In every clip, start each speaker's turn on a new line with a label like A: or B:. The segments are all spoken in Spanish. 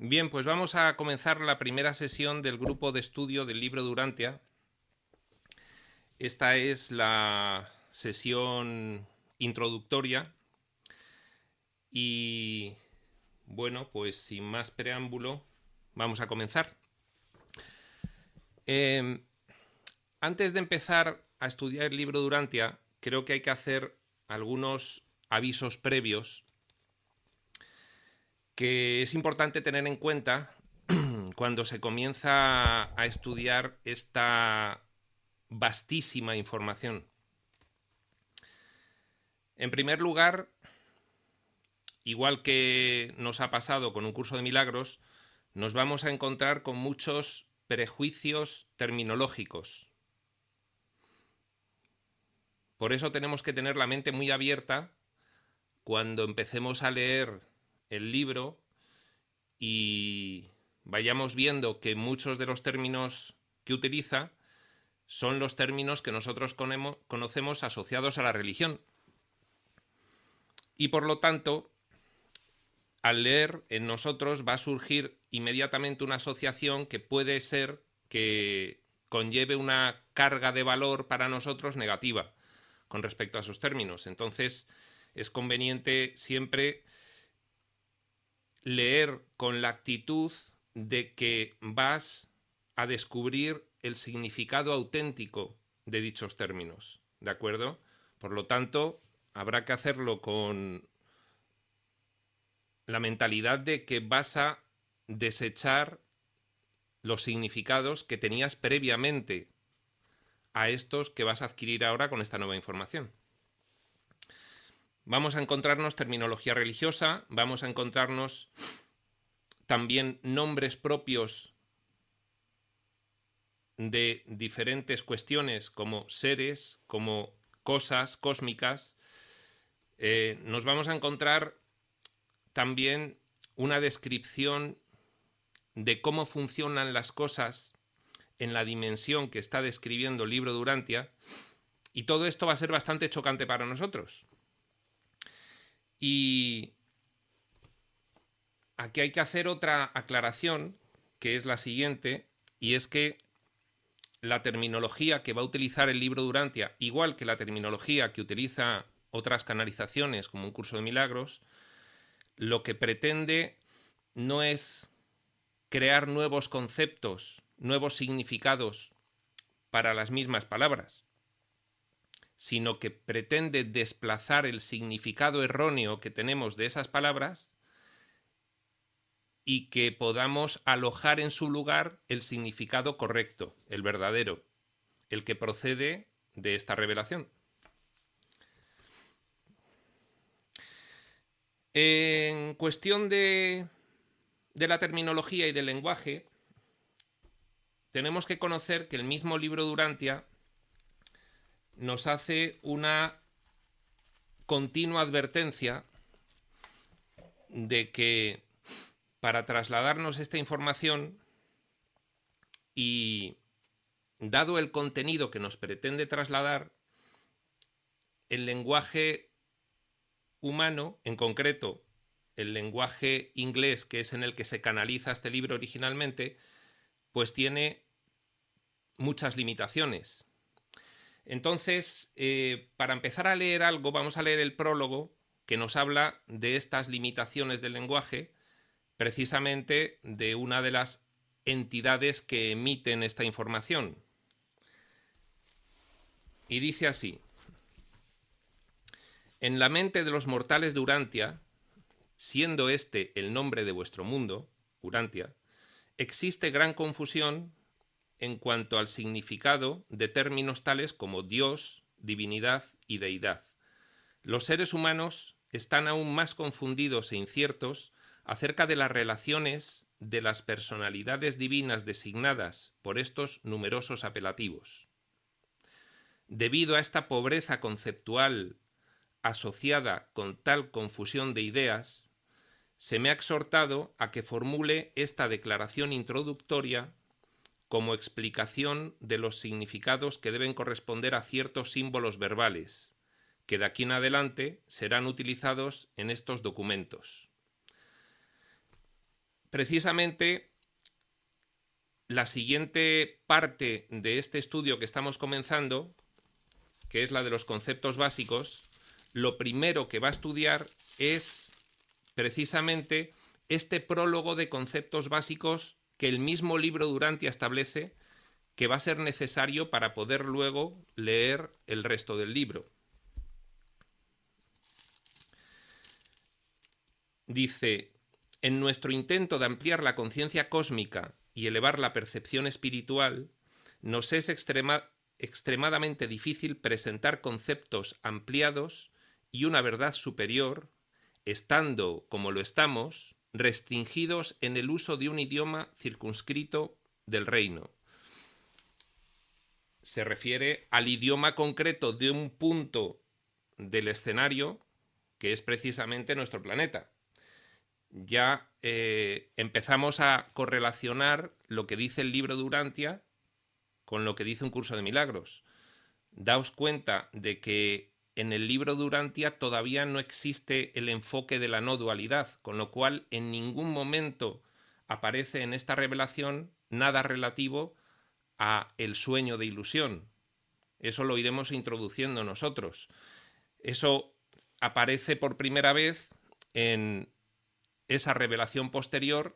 A: Bien, pues vamos a comenzar la primera sesión del grupo de estudio del libro Durantia. Esta es la sesión introductoria y bueno, pues sin más preámbulo, vamos a comenzar. Eh, Antes de empezar a estudiar el libro Durantia, creo que hay que hacer algunos avisos previos que es importante tener en cuenta cuando se comienza a estudiar esta vastísima información. En primer lugar, igual que nos ha pasado con un curso de milagros, nos vamos a encontrar con muchos prejuicios terminológicos. Por eso tenemos que tener la mente muy abierta cuando empecemos a leer el libro y vayamos viendo que muchos de los términos que utiliza son los términos que nosotros conocemos asociados a la religión. Y por lo tanto, al leer en nosotros va a surgir inmediatamente una asociación que puede ser que conlleve una carga de valor para nosotros negativa con respecto a esos términos. Entonces, es conveniente siempre leer con la actitud de que vas a descubrir el significado auténtico de dichos términos, ¿de acuerdo? Por lo tanto, habrá que hacerlo con la mentalidad de que vas a desechar los significados que tenías previamente a estos que vas a adquirir ahora con esta nueva información. Vamos a encontrarnos terminología religiosa, vamos a encontrarnos también nombres propios de diferentes cuestiones como seres, como cosas cósmicas. Nos vamos a encontrar también una descripción de cómo funcionan las cosas en la dimensión que está describiendo el libro Durantia, y todo esto va a ser bastante chocante para nosotros. Y aquí hay que hacer otra aclaración, que es la siguiente, y es que la terminología que va a utilizar el libro Durantia, igual que la terminología que utiliza otras canalizaciones como un curso de milagros, lo que pretende no es crear nuevos conceptos, nuevos significados para las mismas palabras, sino que pretende desplazar el significado erróneo que tenemos de esas palabras y que podamos alojar en su lugar el significado correcto, el verdadero, el que procede de esta revelación. En cuestión de la terminología y del lenguaje, tenemos que conocer que el mismo libro Durantia nos hace una continua advertencia de que para trasladarnos esta información y dado el contenido que nos pretende trasladar, el lenguaje humano, en concreto el lenguaje inglés, que es en el que se canaliza este libro originalmente, pues tiene muchas limitaciones. Entonces, para empezar a leer algo, vamos a leer el prólogo que nos habla de estas limitaciones del lenguaje, precisamente de una de las entidades que emiten esta información. Y dice así: en la mente de los mortales de Urantia, siendo este el nombre de vuestro mundo, Urantia, existe gran confusión en cuanto al significado de términos tales como Dios, divinidad y deidad. Los seres humanos están aún más confundidos e inciertos acerca de las relaciones de las personalidades divinas designadas por estos numerosos apelativos. Debido a esta pobreza conceptual asociada con tal confusión de ideas, se me ha exhortado a que formule esta declaración introductoria como explicación de los significados que deben corresponder a ciertos símbolos verbales, que de aquí en adelante serán utilizados en estos documentos. precisamente la siguiente parte de este estudio que estamos comenzando, que es la de los conceptos básicos, lo primero que va a estudiar es precisamente este prólogo de conceptos básicos que el mismo libro Durantia establece que va a ser necesario para poder luego leer el resto del libro. Dice: en nuestro intento de ampliar la conciencia cósmica y elevar la percepción espiritual, nos es extremadamente difícil presentar conceptos ampliados y una verdad superior, estando, como lo estamos, restringidos en el uso de un idioma circunscrito del reino. Se refiere al idioma concreto de un punto del escenario que es precisamente nuestro planeta. Ya empezamos a correlacionar lo que dice el libro Durantia con lo que dice Un curso de milagros. Daos cuenta de que en el libro Durantia todavía no existe el enfoque de la no dualidad, con lo cual en ningún momento aparece en esta revelación nada relativo a el sueño de ilusión. Eso lo iremos introduciendo nosotros. Eso aparece por primera vez en esa revelación posterior,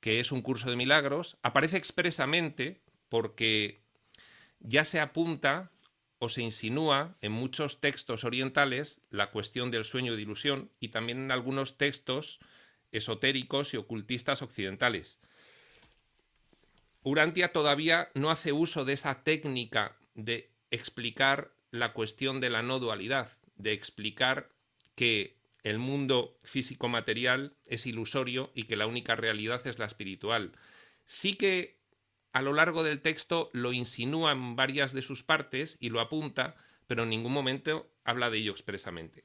A: que es Un curso de milagros. Aparece expresamente porque ya se apunta o se insinúa en muchos textos orientales la cuestión del sueño de ilusión y también en algunos textos esotéricos y ocultistas occidentales. Urantia todavía no hace uso de esa técnica de explicar la cuestión de la no dualidad, de explicar que el mundo físico-material es ilusorio y que la única realidad es la espiritual. Sí que a lo largo del texto lo insinúa en varias de sus partes y lo apunta, pero en ningún momento habla de ello expresamente.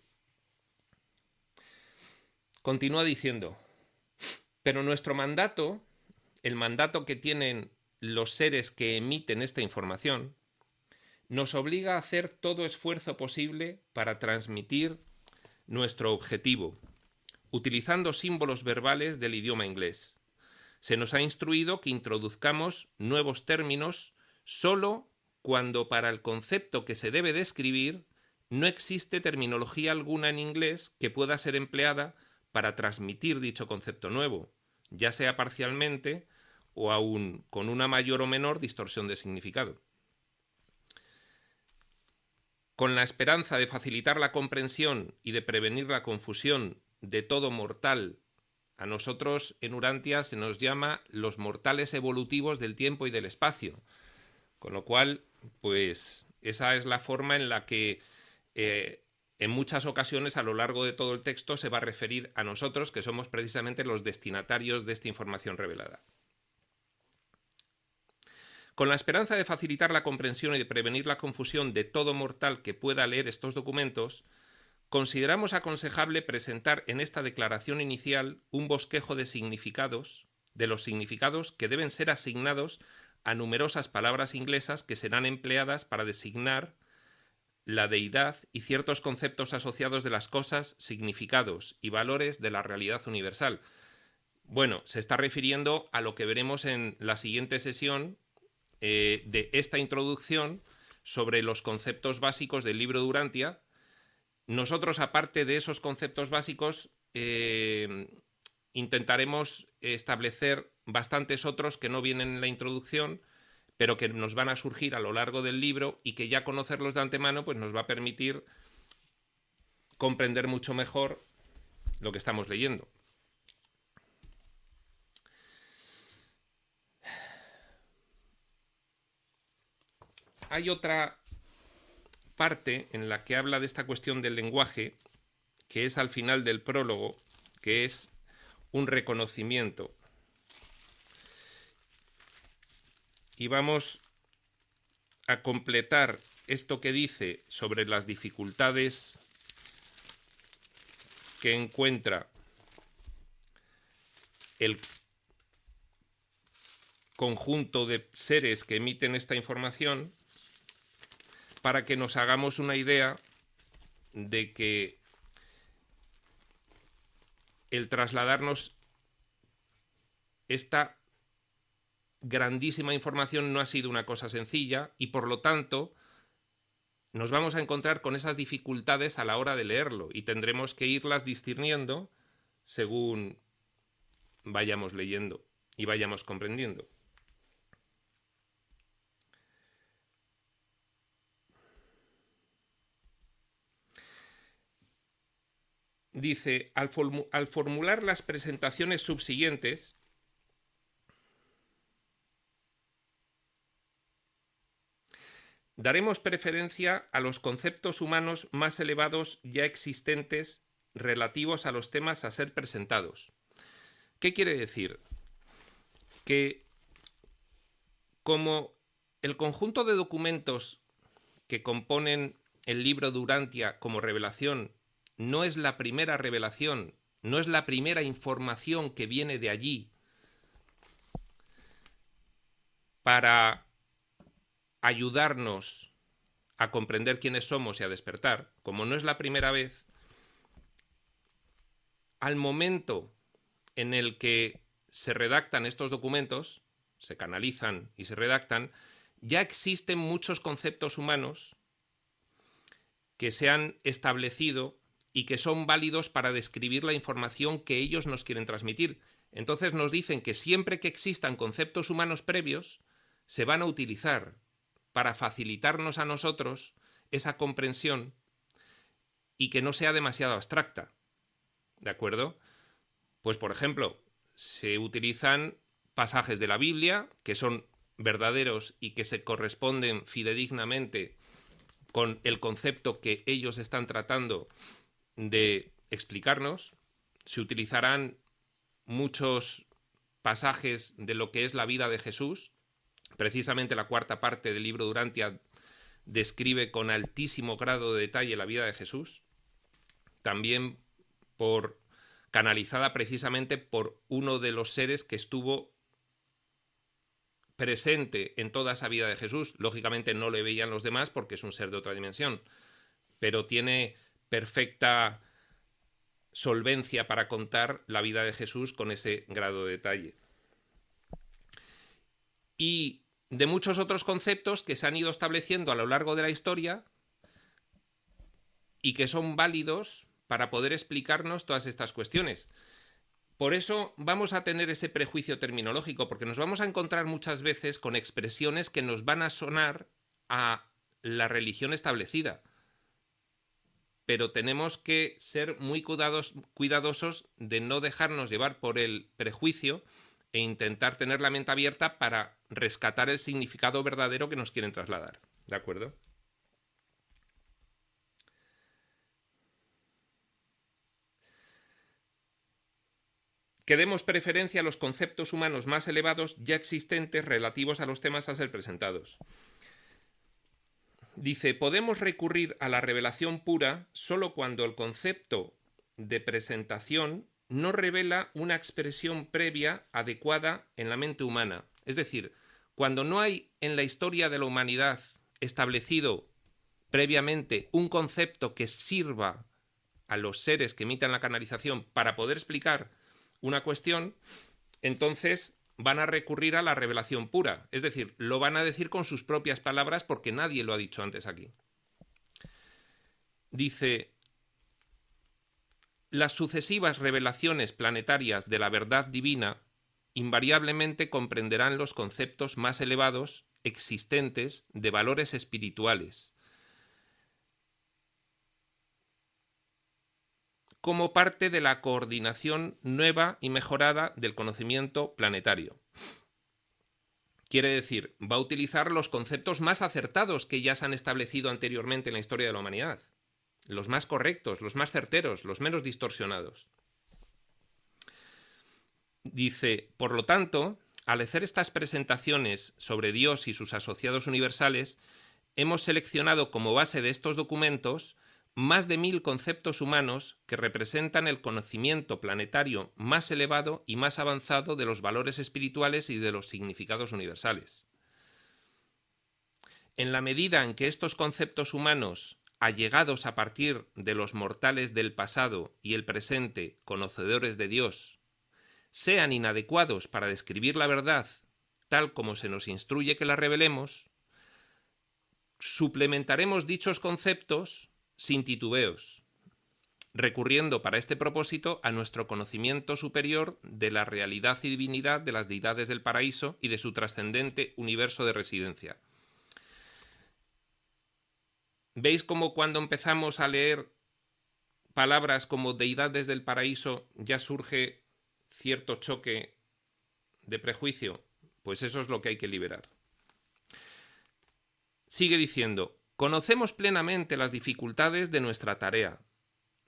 A: Continúa diciendo: pero nuestro mandato, el mandato que tienen los seres que emiten esta información, nos obliga a hacer todo esfuerzo posible para transmitir nuestro objetivo, utilizando símbolos verbales del idioma inglés. Se nos ha instruido que introduzcamos nuevos términos solo cuando para el concepto que se debe describir no existe terminología alguna en inglés que pueda ser empleada para transmitir dicho concepto nuevo, ya sea parcialmente o aún con una mayor o menor distorsión de significado. Con la esperanza de facilitar la comprensión y de prevenir la confusión de todo mortal, a nosotros en Urantia se nos llama los mortales evolutivos del tiempo y del espacio, con lo cual, pues esa es la forma en la que en muchas ocasiones a lo largo de todo el texto se va a referir a nosotros, que somos precisamente los destinatarios de esta información revelada. Con la esperanza de facilitar la comprensión y de prevenir la confusión de todo mortal que pueda leer estos documentos, consideramos aconsejable presentar en esta declaración inicial un bosquejo de significados, de los significados que deben ser asignados a numerosas palabras inglesas que serán empleadas para designar la deidad y ciertos conceptos asociados de las cosas, significados y valores de la realidad universal. Bueno, se está refiriendo a lo que veremos en la siguiente sesión de esta introducción sobre los conceptos básicos del libro Durantia. Nosotros, aparte de esos conceptos básicos, intentaremos establecer bastantes otros que no vienen en la introducción, pero que nos van a surgir a lo largo del libro y que ya conocerlos de antemano pues nos va a permitir comprender mucho mejor lo que estamos leyendo. Hay otra parte en la que habla de esta cuestión del lenguaje, que es al final del prólogo, que es un reconocimiento. Y vamos a completar esto que dice sobre las dificultades que encuentra el conjunto de seres que emiten esta información, para que nos hagamos una idea de que el trasladarnos esta grandísima información no ha sido una cosa sencilla y por lo tanto nos vamos a encontrar con esas dificultades a la hora de leerlo y tendremos que irlas discerniendo según vayamos leyendo y vayamos comprendiendo. Dice, al formular las presentaciones subsiguientes, daremos preferencia a los conceptos humanos más elevados ya existentes relativos a los temas a ser presentados. ¿Qué quiere decir? Que como el conjunto de documentos que componen el libro de Urantia como revelación no es la primera revelación, no es la primera información que viene de allí para ayudarnos a comprender quiénes somos y a despertar, como no es la primera vez, al momento en el que se redactan estos documentos, se canalizan y se redactan, ya existen muchos conceptos humanos que se han establecido y que son válidos para describir la información que ellos nos quieren transmitir. Entonces nos dicen que siempre que existan conceptos humanos previos, se van a utilizar para facilitarnos a nosotros esa comprensión y que no sea demasiado abstracta. ¿De acuerdo? Pues, por ejemplo, se utilizan pasajes de la Biblia que son verdaderos y que se corresponden fidedignamente con el concepto que ellos están tratando de explicarnos. Se utilizarán muchos pasajes de lo que es la vida de Jesús. Precisamente la cuarta parte del libro de Urantia describe con altísimo grado de detalle la vida de Jesús, también canalizada precisamente por uno de los seres que estuvo presente en toda esa vida de Jesús. Lógicamente no le veían los demás porque es un ser de otra dimensión, pero tiene perfecta solvencia para contar la vida de Jesús con ese grado de detalle. Y de muchos otros conceptos que se han ido estableciendo a lo largo de la historia y que son válidos para poder explicarnos todas estas cuestiones. Por eso vamos a tener ese prejuicio terminológico, porque nos vamos a encontrar muchas veces con expresiones que nos van a sonar a la religión establecida. Pero tenemos que ser muy cuidadosos de no dejarnos llevar por el prejuicio e intentar tener la mente abierta para rescatar el significado verdadero que nos quieren trasladar. ¿De acuerdo? Que demos preferencia a los conceptos humanos más elevados ya existentes relativos a los temas a ser presentados. Dice, podemos recurrir a la revelación pura solo cuando el concepto de presentación no revela una expresión previa adecuada en la mente humana. Es decir, cuando no hay en la historia de la humanidad establecido previamente un concepto que sirva a los seres que imitan la canalización para poder explicar una cuestión, entonces van a recurrir a la revelación pura. Es decir, lo van a decir con sus propias palabras porque nadie lo ha dicho antes aquí. Dice, las sucesivas revelaciones planetarias de la verdad divina invariablemente comprenderán los conceptos más elevados existentes de valores espirituales, como parte de la coordinación nueva y mejorada del conocimiento planetario. Quiere decir, va a utilizar los conceptos más acertados que ya se han establecido anteriormente en la historia de la humanidad, los más correctos, los más certeros, los menos distorsionados. Dice, por lo tanto, al hacer estas presentaciones sobre Dios y sus asociados universales, hemos seleccionado como base de estos documentos más de 1000 conceptos humanos que representan el conocimiento planetario más elevado y más avanzado de los valores espirituales y de los significados universales. En la medida en que estos conceptos humanos, allegados a partir de los mortales del pasado y el presente, conocedores de Dios, sean inadecuados para describir la verdad tal como se nos instruye que la revelemos, suplementaremos dichos conceptos sin titubeos, recurriendo para este propósito a nuestro conocimiento superior de la realidad y divinidad de las deidades del paraíso y de su trascendente universo de residencia. ¿Veis cómo cuando empezamos a leer palabras como deidades del paraíso ya surge cierto choque de prejuicio? Pues eso es lo que hay que liberar. Sigue diciendo: conocemos plenamente las dificultades de nuestra tarea.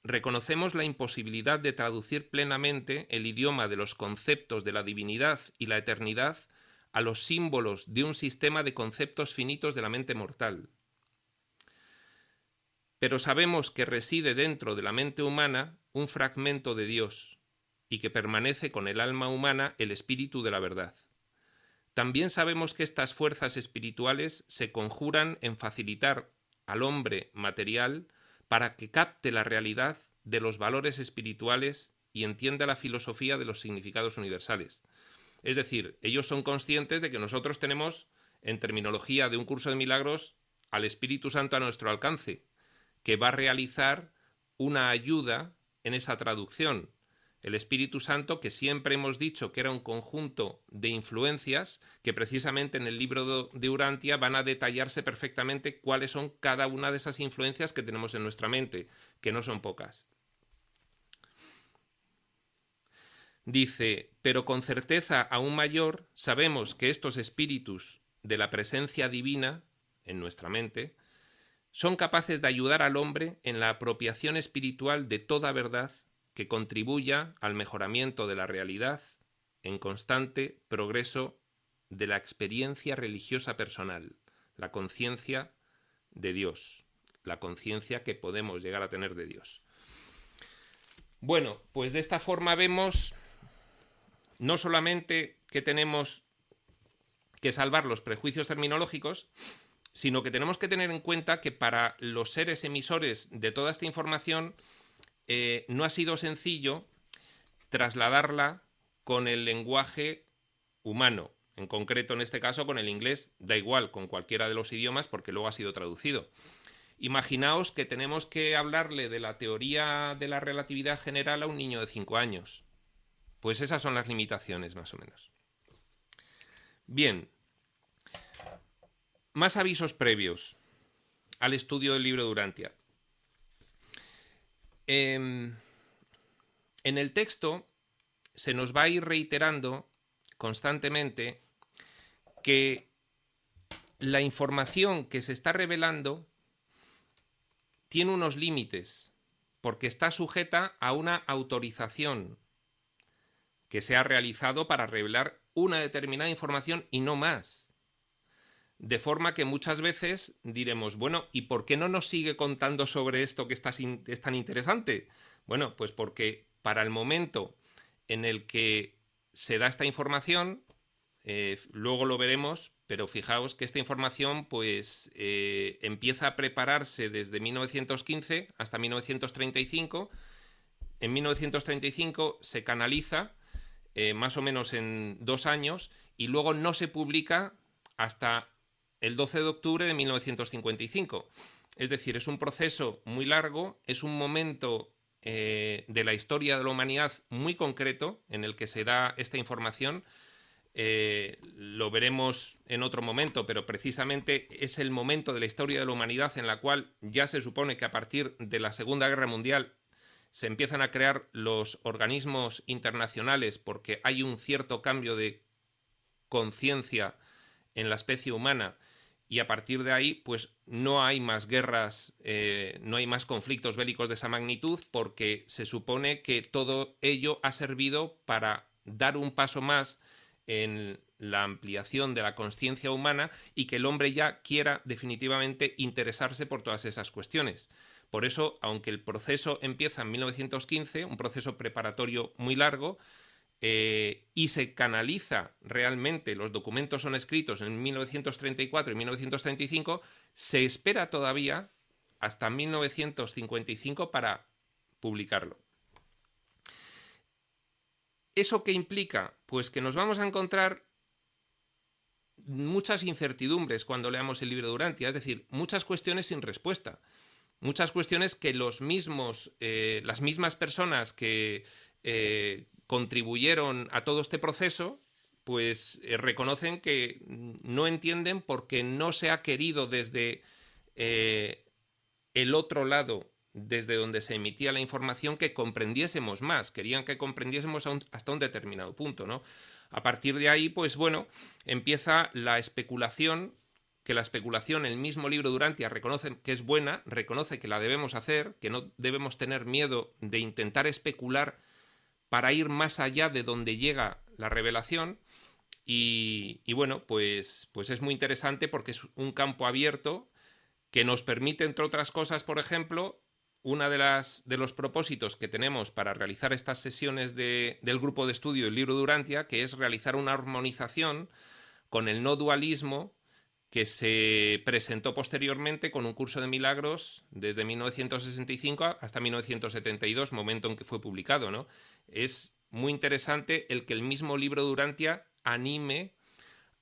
A: Reconocemos la imposibilidad de traducir plenamente el idioma de los conceptos de la divinidad y la eternidad a los símbolos de un sistema de conceptos finitos de la mente mortal. Pero sabemos que reside dentro de la mente humana un fragmento de Dios y que permanece con el alma humana el espíritu de la verdad. También sabemos que estas fuerzas espirituales se conjuran en facilitar al hombre material para que capte la realidad de los valores espirituales y entienda la filosofía de los significados universales. Es decir, ellos son conscientes de que nosotros tenemos, en terminología de un curso de milagros, al Espíritu Santo a nuestro alcance, que va a realizar una ayuda en esa traducción. El Espíritu Santo, que siempre hemos dicho que era un conjunto de influencias, que precisamente en el libro de Urantia van a detallarse perfectamente cuáles son cada una de esas influencias que tenemos en nuestra mente, que no son pocas. Dice: pero con certeza aún mayor sabemos que estos espíritus de la presencia divina en nuestra mente son capaces de ayudar al hombre en la apropiación espiritual de toda verdad que contribuya al mejoramiento de la realidad en constante progreso de la experiencia religiosa personal, la conciencia de Dios, la conciencia que podemos llegar a tener de Dios. Bueno, pues de esta forma vemos no solamente que tenemos que salvar los prejuicios terminológicos, sino que tenemos que tener en cuenta que para los seres emisores de toda esta información no ha sido sencillo trasladarla con el lenguaje humano, en concreto en este caso con el inglés, da igual, con cualquiera de los idiomas porque luego ha sido traducido. Imaginaos que tenemos que hablarle de la teoría de la relatividad general a un niño de 5 años. Pues esas son las limitaciones, más o menos. Bien, más avisos previos al estudio del libro de Urantia. En el texto se nos va a ir reiterando constantemente que la información que se está revelando tiene unos límites, porque está sujeta a una autorización que se ha realizado para revelar una determinada información y no más. De forma que muchas veces diremos, bueno, ¿y por qué no nos sigue contando sobre esto que es tan interesante? Bueno, pues porque para el momento en el que se da esta información, luego lo veremos, pero fijaos que esta información pues empieza a prepararse desde 1915 hasta 1935. En 1935 se canaliza más o menos en 2 años y luego no se publica hasta el 12 de octubre de 1955. Es decir, es un proceso muy largo, es un momento de la historia de la humanidad muy concreto en el que se da esta información. Lo veremos en otro momento, pero precisamente es el momento de la historia de la humanidad en la cual ya se supone que a partir de la Segunda Guerra Mundial se empiezan a crear los organismos internacionales porque hay un cierto cambio de conciencia en la especie humana y a partir de ahí pues no hay más guerras, no hay más conflictos bélicos de esa magnitud porque se supone que todo ello ha servido para dar un paso más en la ampliación de la conciencia humana y que el hombre ya quiera definitivamente interesarse por todas esas cuestiones. Por eso, aunque el proceso empieza en 1915, un proceso preparatorio muy largo, y se canaliza realmente, los documentos son escritos en 1934 y 1935, se espera todavía hasta 1955 para publicarlo. ¿Eso qué implica? Pues que nos vamos a encontrar muchas incertidumbres cuando leamos el libro de Durantia, es decir, muchas cuestiones sin respuesta, muchas cuestiones que las mismas personas que contribuyeron a todo este proceso, pues reconocen que no entienden porque no se ha querido desde el otro lado, desde donde se emitía la información, que comprendiésemos más. Querían que comprendiésemos hasta un determinado punto, ¿no? A partir de ahí, pues bueno, empieza la especulación, que la especulación, el mismo libro Durantia reconoce que es buena, reconoce que la debemos hacer, que no debemos tener miedo de intentar especular para ir más allá de donde llega la revelación. Y bueno, pues es muy interesante porque es un campo abierto que nos permite, entre otras cosas, por ejemplo, uno de los propósitos que tenemos para realizar estas sesiones del grupo de estudio del libro Durantia, que es realizar una armonización con el no dualismo que se presentó posteriormente con un curso de milagros desde 1965 hasta 1972, momento en que fue publicado, ¿no? Es muy interesante el que el mismo libro Durantia anime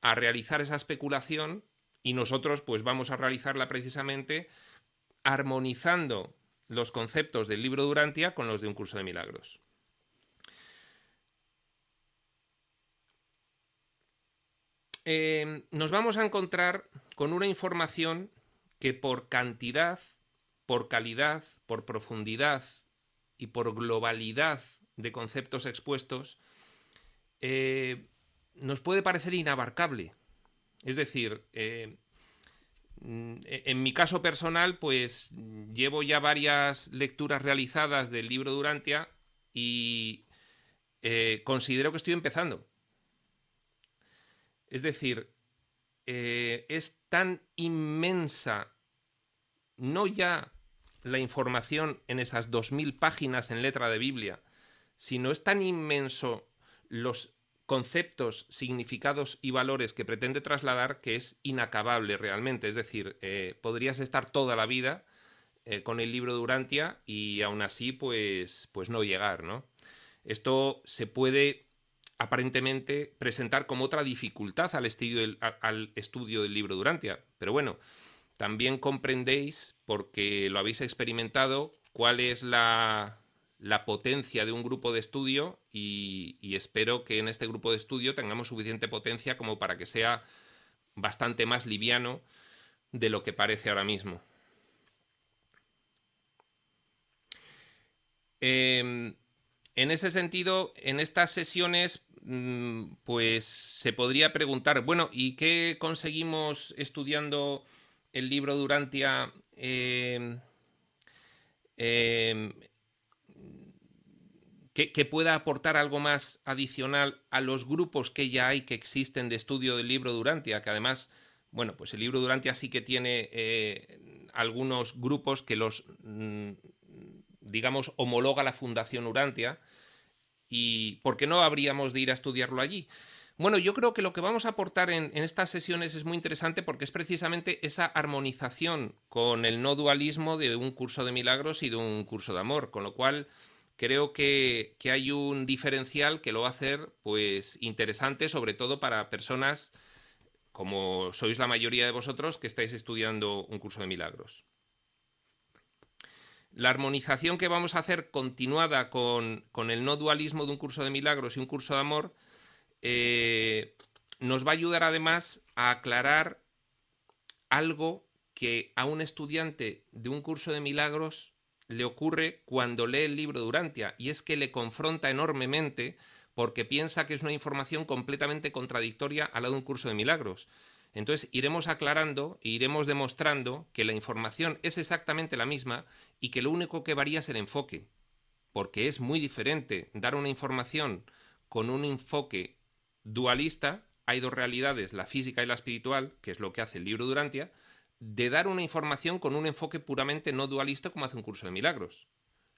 A: a realizar esa especulación, y nosotros pues vamos a realizarla precisamente armonizando los conceptos del libro Durantia con los de un curso de milagros. Nos vamos a encontrar con una información que por cantidad, por calidad, por profundidad y por globalidad de conceptos expuestos, nos puede parecer inabarcable. Es decir, en mi caso personal, pues llevo ya varias lecturas realizadas del libro Durantia y considero que estoy empezando. Es decir, es tan inmensa, no ya la información en esas 2000 páginas en letra de Biblia, sino es tan inmenso los conceptos, significados y valores que pretende trasladar, que es inacabable realmente. Es decir, podrías estar toda la vida con el libro Durantia y aún así pues no llegar, ¿no? Esto se puede aparentemente presentar como otra dificultad al estudio del libro Durantia, pero bueno, también comprendéis, porque lo habéis experimentado, cuál es la potencia de un grupo de estudio y espero que en este grupo de estudio tengamos suficiente potencia como para que sea bastante más liviano de lo que parece ahora mismo. En ese sentido, en estas sesiones, pues se podría preguntar, bueno, ¿y qué conseguimos estudiando el libro Durantia? Que pueda aportar algo más adicional a los grupos que ya hay, que existen de estudio del libro Durantia, que además, bueno, pues el libro Durantia sí que tiene algunos grupos que los, digamos, homologa la Fundación Durantia, y ¿por qué no habríamos de ir a estudiarlo allí? Bueno, yo creo que lo que vamos a aportar en estas sesiones es muy interesante porque es precisamente esa armonización con el no dualismo de un curso de milagros y de un curso de amor, con lo cual creo que hay un diferencial que lo va a hacer pues interesante, sobre todo para personas como sois la mayoría de vosotros que estáis estudiando un curso de milagros. La armonización que vamos a hacer continuada con el no dualismo de un curso de milagros y un curso de amor nos va a ayudar además a aclarar algo que a un estudiante de un curso de milagros le ocurre cuando lee el libro Durantia, y es que le confronta enormemente porque piensa que es una información completamente contradictoria a la de un curso de milagros. Entonces iremos aclarando e iremos demostrando que la información es exactamente la misma y que lo único que varía es el enfoque, porque es muy diferente dar una información con un enfoque dualista, hay dos realidades, la física y la espiritual, que es lo que hace el libro Durantia, de dar una información con un enfoque puramente no dualista como hace un curso de milagros.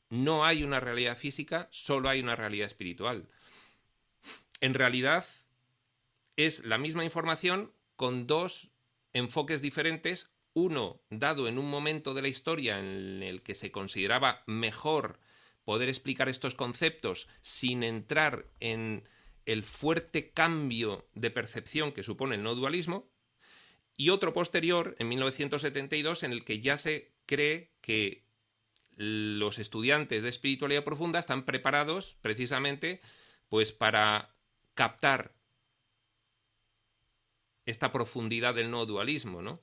A: No hay una realidad física, solo hay una realidad espiritual. En realidad es la misma información con dos enfoques diferentes, uno dado en un momento de la historia en el que se consideraba mejor poder explicar estos conceptos sin entrar en el fuerte cambio de percepción que supone el no dualismo, y otro posterior, en 1972, en el que ya se cree que los estudiantes de espiritualidad profunda están preparados precisamente pues para captar esta profundidad del no dualismo, ¿no?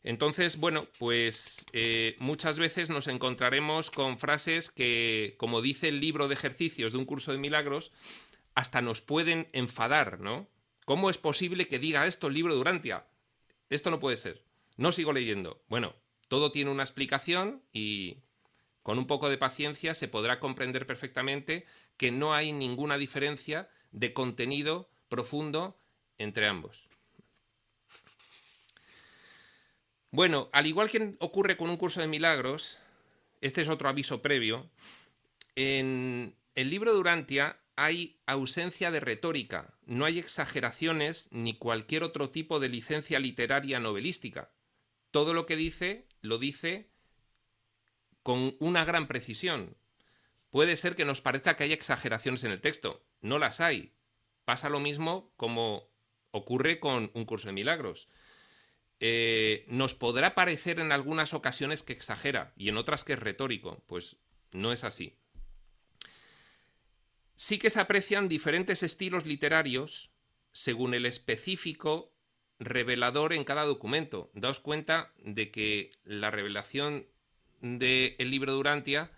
A: Entonces, bueno, pues muchas veces nos encontraremos con frases que, como dice el libro de ejercicios de un curso de milagros, hasta nos pueden enfadar, ¿no? ¿Cómo es posible que diga esto el libro de Urantia? Esto no puede ser. No sigo leyendo. Bueno, todo tiene una explicación y con un poco de paciencia se podrá comprender perfectamente que no hay ninguna diferencia de contenido profundo entre ambos. Bueno, al igual que ocurre con un curso de milagros, este es otro aviso previo, en el libro de Urantia hay ausencia de retórica, no hay exageraciones ni cualquier otro tipo de licencia literaria novelística. Todo lo que dice, lo dice con una gran precisión. Puede ser que nos parezca que hay exageraciones en el texto, no las hay. Pasa lo mismo como ocurre con un curso de milagros. Nos podrá parecer en algunas ocasiones que exagera y en otras que es retórico, pues no es así. Sí que se aprecian diferentes estilos literarios según el específico revelador en cada documento. Daos cuenta de que la revelación del libro de Urantia,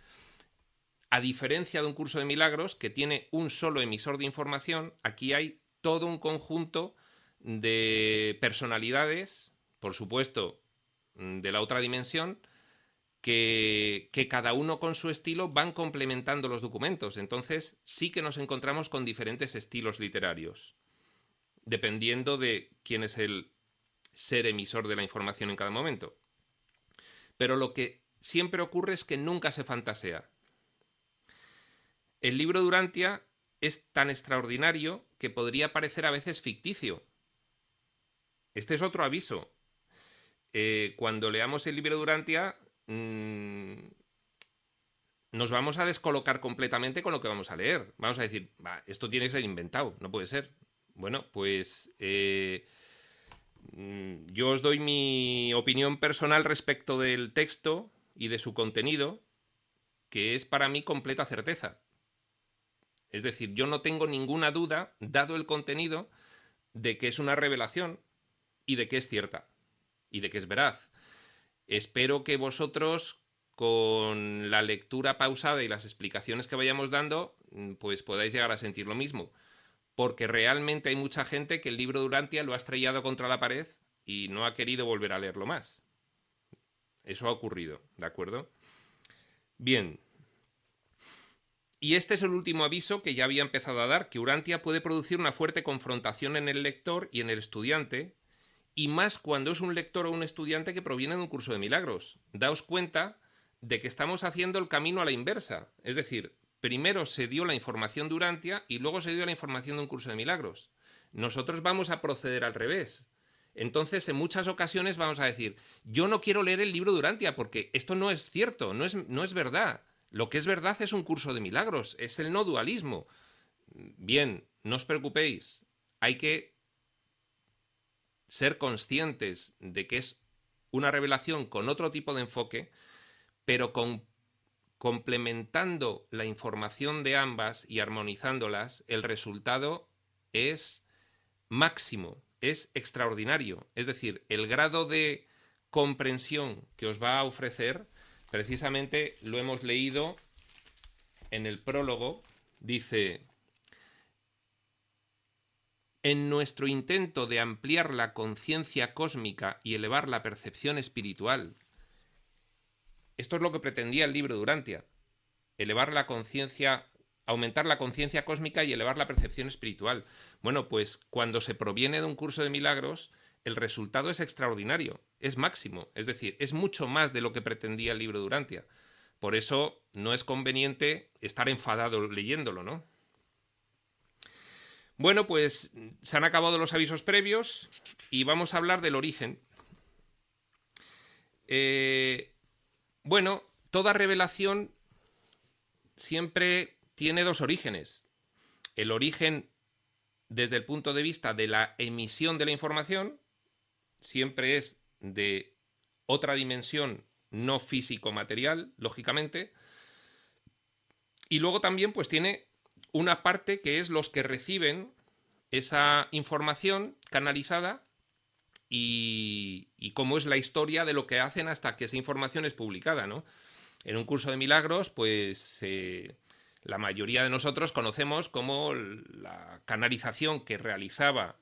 A: a diferencia de un curso de milagros que tiene un solo emisor de información, aquí hay todo un conjunto de personalidades, por supuesto, de la otra dimensión, que cada uno con su estilo van complementando los documentos. Entonces sí que nos encontramos con diferentes estilos literarios, dependiendo de quién es el ser emisor de la información en cada momento. Pero lo que siempre ocurre es que nunca se fantasea. El libro de Urantia es tan extraordinario que podría parecer a veces ficticio. Este es otro aviso. Cuando leamos el libro de Urantia, nos vamos a descolocar completamente con lo que vamos a leer. Vamos a decir, esto tiene que ser inventado, no puede ser. Bueno, pues yo os doy mi opinión personal respecto del texto y de su contenido, que es para mí completa certeza. Es decir, yo no tengo ninguna duda, dado el contenido, de que es una revelación y de que es cierta y de que es veraz. Espero que vosotros, con la lectura pausada y las explicaciones que vayamos dando, pues podáis llegar a sentir lo mismo. Porque realmente hay mucha gente que el libro de Urantia lo ha estrellado contra la pared y no ha querido volver a leerlo más. Eso ha ocurrido, ¿de acuerdo? Bien. Y este es el último aviso que ya había empezado a dar, que Urantia puede producir una fuerte confrontación en el lector y en el estudiante, y más cuando es un lector o un estudiante que proviene de un curso de milagros. Daos cuenta de que estamos haciendo el camino a la inversa. Es decir, primero se dio la información de Urantia y luego se dio la información de un curso de milagros. Nosotros vamos a proceder al revés. Entonces, en muchas ocasiones vamos a decir, yo no quiero leer el libro de Urantia porque esto no es cierto, no es verdad. Lo que es verdad es un curso de milagros, es el no dualismo. Bien, no os preocupéis, hay que ser conscientes de que es una revelación con otro tipo de enfoque, pero complementando la información de ambas y armonizándolas, el resultado es máximo, es extraordinario. Es decir, el grado de comprensión que os va a ofrecer, precisamente lo hemos leído en el prólogo, dice: en nuestro intento de ampliar la conciencia cósmica y elevar la percepción espiritual. Esto es lo que pretendía el libro de Urantia, elevar la conciencia, aumentar la conciencia cósmica y elevar la percepción espiritual. Bueno, pues cuando se proviene de un curso de milagros, el resultado es extraordinario, es máximo, es decir, es mucho más de lo que pretendía el libro de Urantia. Por eso no es conveniente estar enfadado leyéndolo, ¿no? Bueno, pues se han acabado los avisos previos y vamos a hablar del origen. Bueno, toda revelación siempre tiene dos orígenes. El origen desde el punto de vista de la emisión de la información siempre es de otra dimensión no físico-material, lógicamente. Y luego también pues tiene una parte que es los que reciben esa información canalizada y cómo es la historia de lo que hacen hasta que esa información es publicada, ¿no? En un curso de milagros, pues la mayoría de nosotros conocemos como la canalización que realizaba,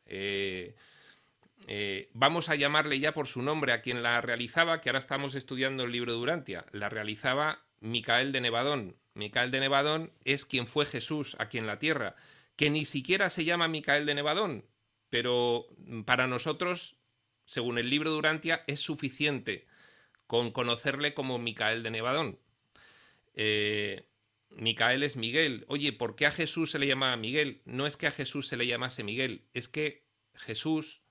A: vamos a llamarle ya por su nombre a quien la realizaba, que ahora estamos estudiando el libro de Urantia, la realizaba Micael de Nevadón. Micael de Nevadón es quien fue Jesús aquí en la tierra, que ni siquiera se llama Micael de Nevadón, pero para nosotros, según el libro de Urantia, es suficiente con conocerle como Micael de Nevadón. Micael es Miguel. Oye, ¿por qué a Jesús se le llamaba Miguel? No es que a Jesús se le llamase Miguel, es que Jesús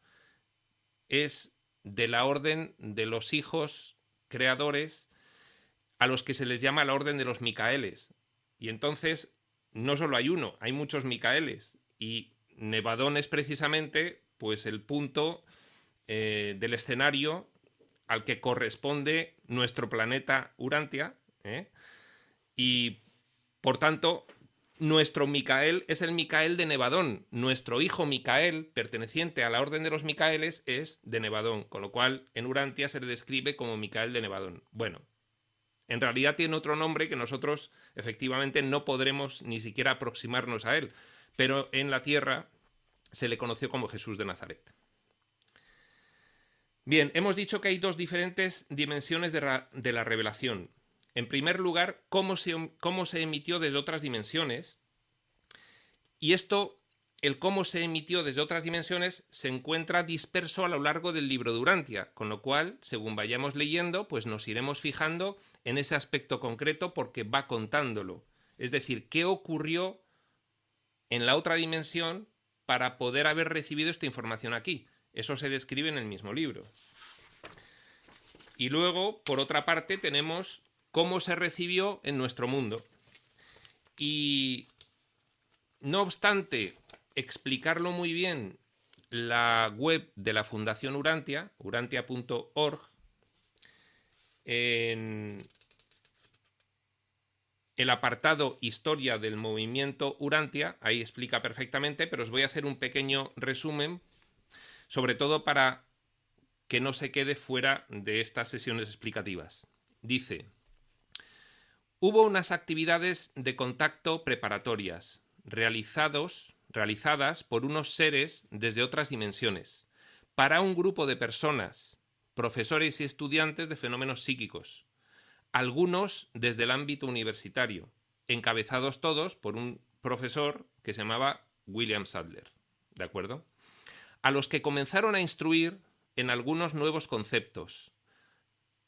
A: es de la orden de los hijos creadores a los que se les llama la orden de los Micaeles. Y entonces no solo hay uno, hay muchos Micaeles. Y Nevadón es precisamente pues el punto del escenario al que corresponde nuestro planeta Urantia, y por tanto nuestro Micael es el Micael de Nevadón. Nuestro hijo Micael, perteneciente a la orden de los Micaeles, es de Nevadón, con lo cual en Urantia se le describe como Micael de Nevadón. Bueno, en realidad tiene otro nombre que nosotros efectivamente no podremos ni siquiera aproximarnos a él, pero en la tierra se le conoció como Jesús de Nazaret. Bien, hemos dicho que hay dos diferentes dimensiones de la revelación. En primer lugar, cómo se emitió desde otras dimensiones. Y esto, el cómo se emitió desde otras dimensiones, se encuentra disperso a lo largo del libro de Urantia, con lo cual, según vayamos leyendo, pues nos iremos fijando en ese aspecto concreto porque va contándolo. Es decir, qué ocurrió en la otra dimensión para poder haber recibido esta información aquí. Eso se describe en el mismo libro. Y luego, por otra parte, tenemos cómo se recibió en nuestro mundo. Y no obstante explicarlo muy bien la web de la Fundación Urantia, urantia.org, en el apartado Historia del movimiento Urantia, ahí explica perfectamente, pero os voy a hacer un pequeño resumen, sobre todo para que no se quede fuera de estas sesiones explicativas. Dice: hubo unas actividades de contacto preparatorias, realizadas por unos seres desde otras dimensiones, para un grupo de personas, profesores y estudiantes de fenómenos psíquicos, algunos desde el ámbito universitario, encabezados todos por un profesor que se llamaba William Sadler, ¿de acuerdo? A los que comenzaron a instruir en algunos nuevos conceptos,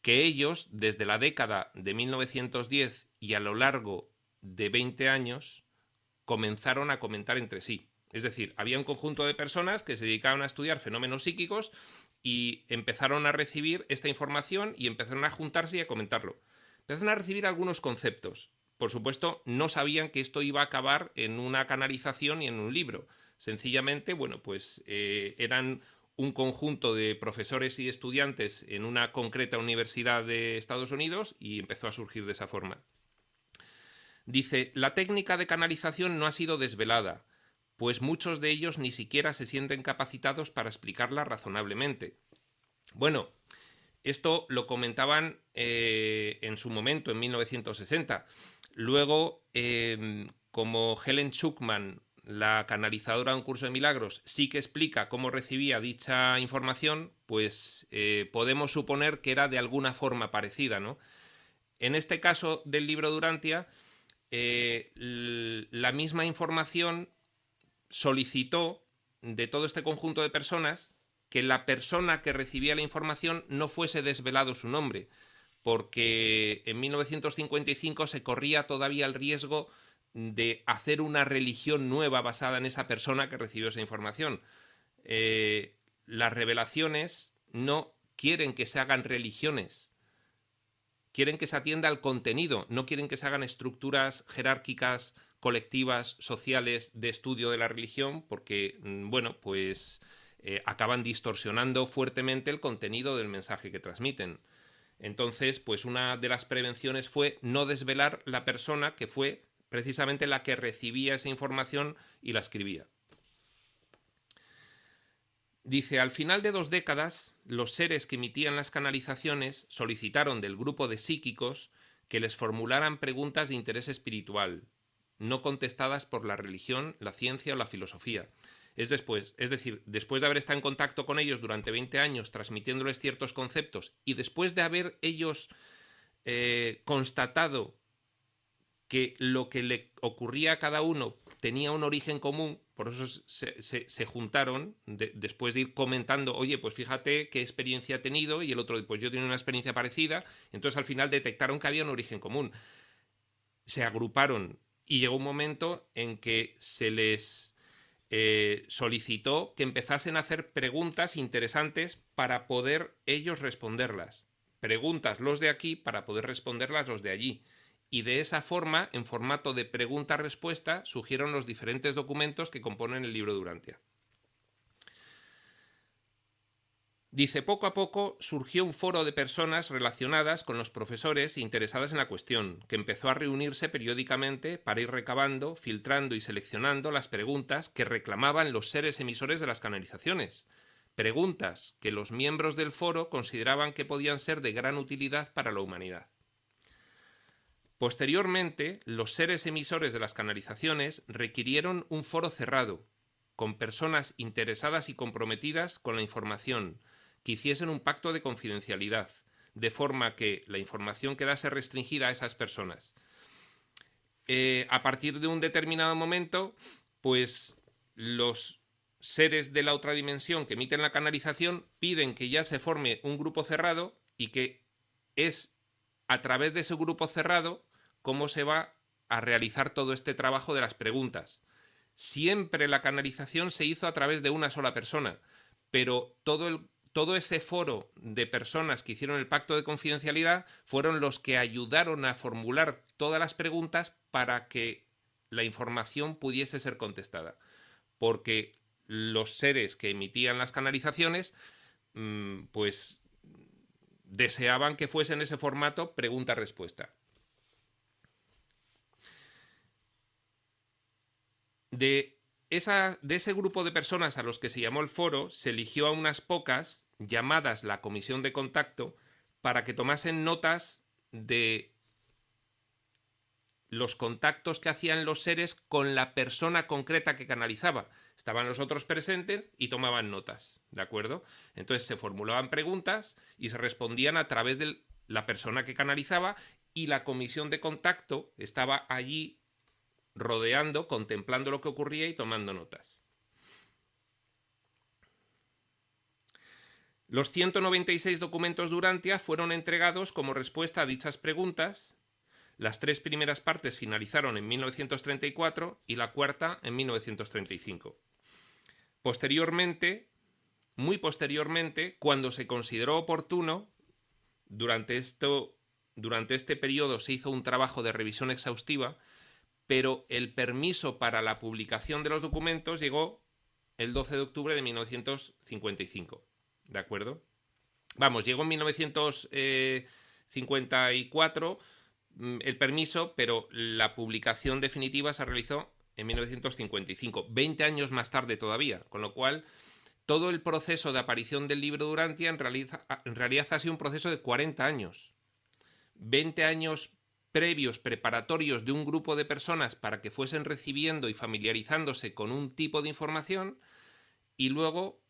A: que ellos, desde la década de 1910 y a lo largo de 20 años, comenzaron a comentar entre sí. Es decir, había un conjunto de personas que se dedicaban a estudiar fenómenos psíquicos y empezaron a recibir esta información y empezaron a juntarse y a comentarlo. Empezaron a recibir algunos conceptos. Por supuesto, no sabían que esto iba a acabar en una canalización y en un libro. Sencillamente, bueno, pues eran un conjunto de profesores y estudiantes en una concreta universidad de Estados Unidos y empezó a surgir de esa forma. Dice: la técnica de canalización no ha sido desvelada, pues muchos de ellos ni siquiera se sienten capacitados para explicarla razonablemente. Bueno, esto lo comentaban en su momento, en 1960. Luego, como Helen Schuckman, la canalizadora de un curso de milagros, sí que explica cómo recibía dicha información, pues podemos suponer que era de alguna forma parecida, ¿no? En este caso del libro de Urantia, la misma información solicitó de todo este conjunto de personas que la persona que recibía la información no fuese desvelado su nombre, porque en 1955 se corría todavía el riesgo de hacer una religión nueva basada en esa persona que recibió esa información. Las revelaciones no quieren que se hagan religiones, quieren que se atienda al contenido, no quieren que se hagan estructuras jerárquicas, colectivas, sociales de estudio de la religión, porque, bueno, pues acaban distorsionando fuertemente el contenido del mensaje que transmiten. Entonces, pues una de las prevenciones fue no desvelar la persona que fue precisamente la que recibía esa información y la escribía. Dice, al final de 2 décadas, los seres que emitían las canalizaciones solicitaron del grupo de psíquicos que les formularan preguntas de interés espiritual, no contestadas por la religión, la ciencia o la filosofía. Es decir, después de haber estado en contacto con ellos durante 20 años, transmitiéndoles ciertos conceptos, y después de haber ellos constatado que lo que le ocurría a cada uno tenía un origen común, por eso se juntaron, después de ir comentando, oye, pues fíjate qué experiencia ha tenido, y el otro, pues yo tengo una experiencia parecida, entonces al final detectaron que había un origen común. Se agruparon y llegó un momento en que se les solicitó que empezasen a hacer preguntas interesantes para poder ellos responderlas. Preguntas los de aquí para poder responderlas los de allí. Y de esa forma, en formato de pregunta-respuesta, surgieron los diferentes documentos que componen el libro de Urantia. Dice, poco a poco surgió un foro de personas relacionadas con los profesores interesadas en la cuestión, que empezó a reunirse periódicamente para ir recabando, filtrando y seleccionando las preguntas que reclamaban los seres emisores de las canalizaciones. Preguntas que los miembros del foro consideraban que podían ser de gran utilidad para la humanidad. Posteriormente, los seres emisores de las canalizaciones requirieron un foro cerrado, con personas interesadas y comprometidas con la información, que hiciesen un pacto de confidencialidad, de forma que la información quedase restringida a esas personas. A partir de un determinado momento, pues los seres de la otra dimensión que emiten la canalización piden que ya se forme un grupo cerrado y que es a través de ese grupo cerrado cómo se va a realizar todo este trabajo de las preguntas. Siempre la canalización se hizo a través de una sola persona, pero todo ese foro de personas que hicieron el pacto de confidencialidad fueron los que ayudaron a formular todas las preguntas para que la información pudiese ser contestada. Porque los seres que emitían las canalizaciones, pues deseaban que fuese en ese formato pregunta-respuesta. De ese grupo de personas a los que se llamó el foro, se eligió a unas pocas, llamadas la comisión de contacto, para que tomasen notas de los contactos que hacían los seres con la persona concreta que canalizaba. Estaban los otros presentes y tomaban notas, ¿de acuerdo? Entonces se formulaban preguntas y se respondían a través de la persona que canalizaba, y la comisión de contacto estaba allí rodeando, contemplando lo que ocurría y tomando notas. Los 196 documentos de Urantia fueron entregados como respuesta a dichas preguntas. Las 3 primeras partes finalizaron en 1934 y la cuarta en 1935. Posteriormente, muy posteriormente, cuando se consideró oportuno, durante este periodo se hizo un trabajo de revisión exhaustiva, pero el permiso para la publicación de los documentos llegó el 12 de octubre de 1955, ¿de acuerdo? Vamos, llegó en 1954 el permiso, pero la publicación definitiva se realizó en 1955, 20 años más tarde todavía, con lo cual todo el proceso de aparición del libro de Urantia en realidad ha sido un proceso de 40 años. 20 años previos, preparatorios de un grupo de personas para que fuesen recibiendo y familiarizándose con un tipo de información, y luego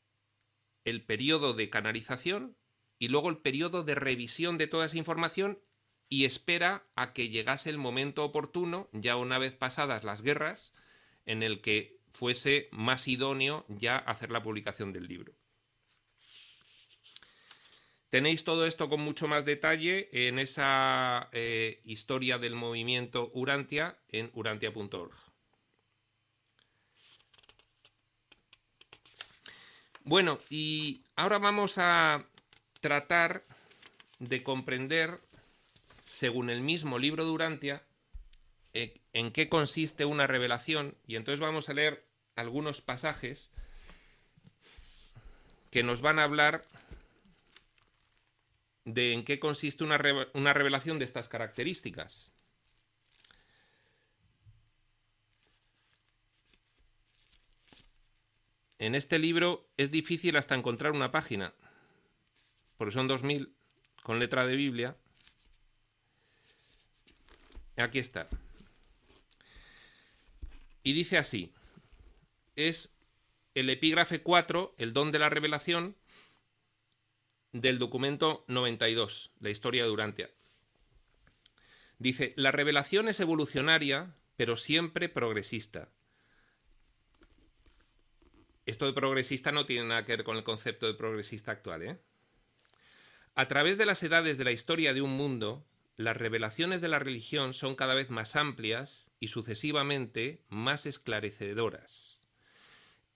A: el periodo de canalización y luego el periodo de revisión de toda esa información y espera a que llegase el momento oportuno, ya una vez pasadas las guerras, en el que fuese más idóneo ya hacer la publicación del libro. Tenéis todo esto con mucho más detalle en esa historia del movimiento Urantia en urantia.org. Bueno, y ahora vamos a tratar de comprender según el mismo libro de Urantia, en qué consiste una revelación, y entonces vamos a leer algunos pasajes que nos van a hablar de en qué consiste una revelación de estas características. En este libro es difícil hasta encontrar una página, porque son 2000 con letra de Biblia. Aquí está. Y dice así, es el epígrafe 4, el don de la revelación, del documento 92, la historia de Urantia. Dice, la revelación es evolucionaria, pero siempre progresista. Esto de progresista no tiene nada que ver con el concepto de progresista actual, ¿eh? A través de las edades de la historia de un mundo, las revelaciones de la religión son cada vez más amplias y sucesivamente más esclarecedoras.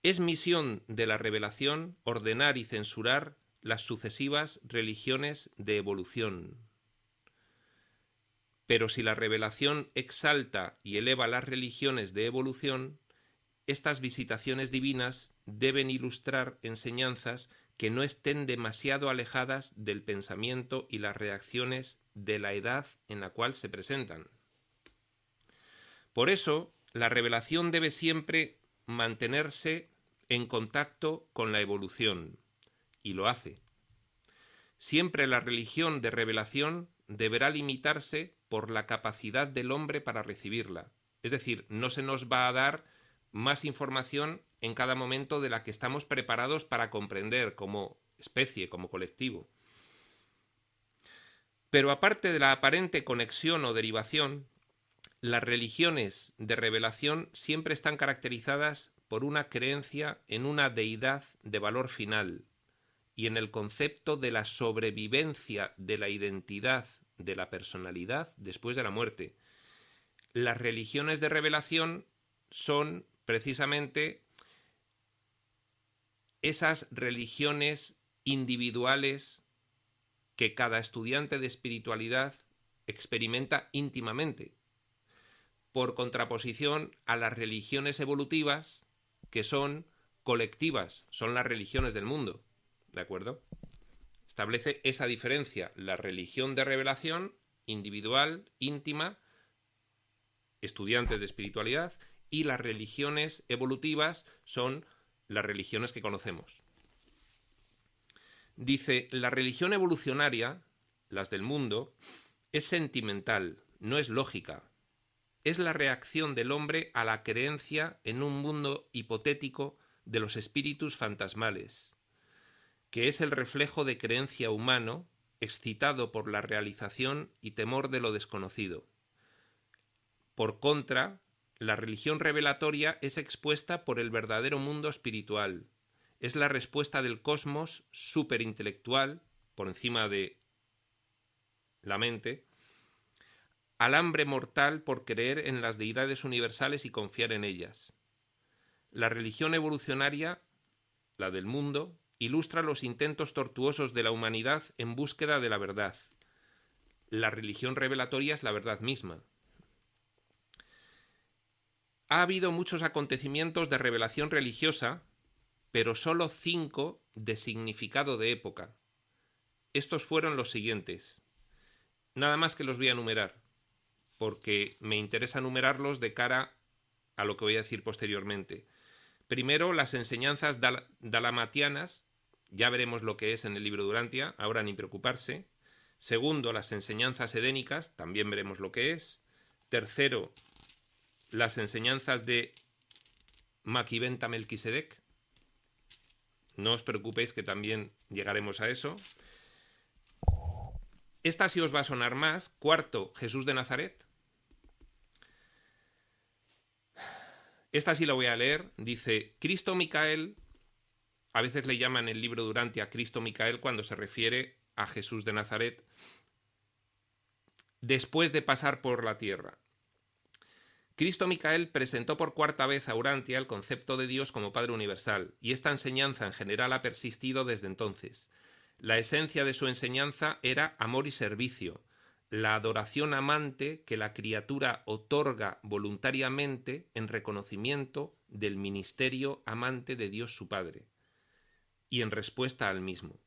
A: Es misión de la revelación ordenar y censurar las sucesivas religiones de evolución. Pero si la revelación exalta y eleva las religiones de evolución, estas visitaciones divinas deben ilustrar enseñanzas que no estén demasiado alejadas del pensamiento y las reacciones de la edad en la cual se presentan. Por eso, la revelación debe siempre mantenerse en contacto con la evolución, y lo hace. Siempre la religión de revelación deberá limitarse por la capacidad del hombre para recibirla. Es decir, no se nos va a dar más información en cada momento de la que estamos preparados para comprender como especie, como colectivo. Pero aparte de la aparente conexión o derivación, las religiones de revelación siempre están caracterizadas por una creencia en una deidad de valor final y en el concepto de la sobrevivencia de la identidad de la personalidad después de la muerte. Las religiones de revelación son precisamente esas religiones individuales que cada estudiante de espiritualidad experimenta íntimamente, por contraposición a las religiones evolutivas que son colectivas, son las religiones del mundo, ¿de acuerdo? Establece esa diferencia, la religión de revelación individual, íntima, estudiantes de espiritualidad, y las religiones evolutivas son las religiones que conocemos. Dice, la religión evolucionaria, las del mundo, es sentimental, no es lógica. Es la reacción del hombre a la creencia en un mundo hipotético de los espíritus fantasmales, que es el reflejo de creencia humano, excitado por la realización y temor de lo desconocido. Por contra, la religión revelatoria es expuesta por el verdadero mundo espiritual. Es la respuesta del cosmos superintelectual, por encima de la mente, al hambre mortal por creer en las deidades universales y confiar en ellas. La religión evolucionaria, la del mundo, ilustra los intentos tortuosos de la humanidad en búsqueda de la verdad. La religión revelatoria es la verdad misma. Ha habido muchos acontecimientos de revelación religiosa, pero solo 5 de significado de época. Estos fueron los siguientes. Nada más que los voy a enumerar, porque me interesa enumerarlos de cara a lo que voy a decir posteriormente. Primero, las enseñanzas dalamatianas, ya veremos lo que es en el libro de Urantia, ahora ni preocuparse. Segundo, las enseñanzas edénicas, también veremos lo que es. Tercero, las enseñanzas de Maquiventa Melquisedec. No os preocupéis que también llegaremos a eso. Esta sí os va a sonar más. Cuarto, Jesús de Nazaret. Esta sí la voy a leer. Dice, Cristo Micael, a veces le llaman el libro de Urantia Cristo Micael cuando se refiere a Jesús de Nazaret, después de pasar por la tierra. Cristo Micael presentó por cuarta vez a Urantia el concepto de Dios como Padre Universal, y esta enseñanza en general ha persistido desde entonces. La esencia de su enseñanza era amor y servicio, la adoración amante que la criatura otorga voluntariamente en reconocimiento del ministerio amante de Dios su Padre y en respuesta al mismo.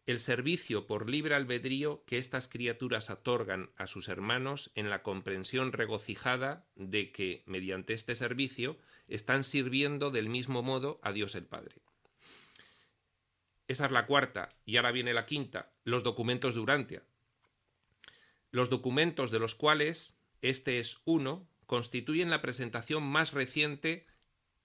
A: El servicio por libre albedrío que estas criaturas otorgan a sus hermanos en la comprensión regocijada de que, mediante este servicio, están sirviendo del mismo modo a Dios el Padre. Esa es la cuarta, y ahora viene la quinta, los documentos de Urantia. Los documentos de los cuales, este es uno, constituyen la presentación más reciente,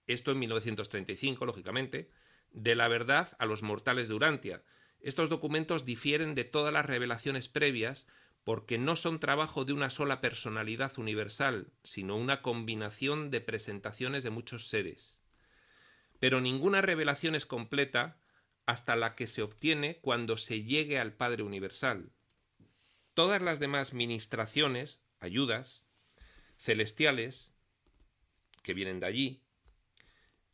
A: esto en 1935, lógicamente, de la verdad a los mortales de Urantia. Estos documentos difieren de todas las revelaciones previas porque no son trabajo de una sola personalidad universal, sino una combinación de presentaciones de muchos seres. Pero ninguna revelación es completa hasta la que se obtiene cuando se llegue al Padre Universal. Todas las demás ministraciones, ayudas, celestiales, que vienen de allí,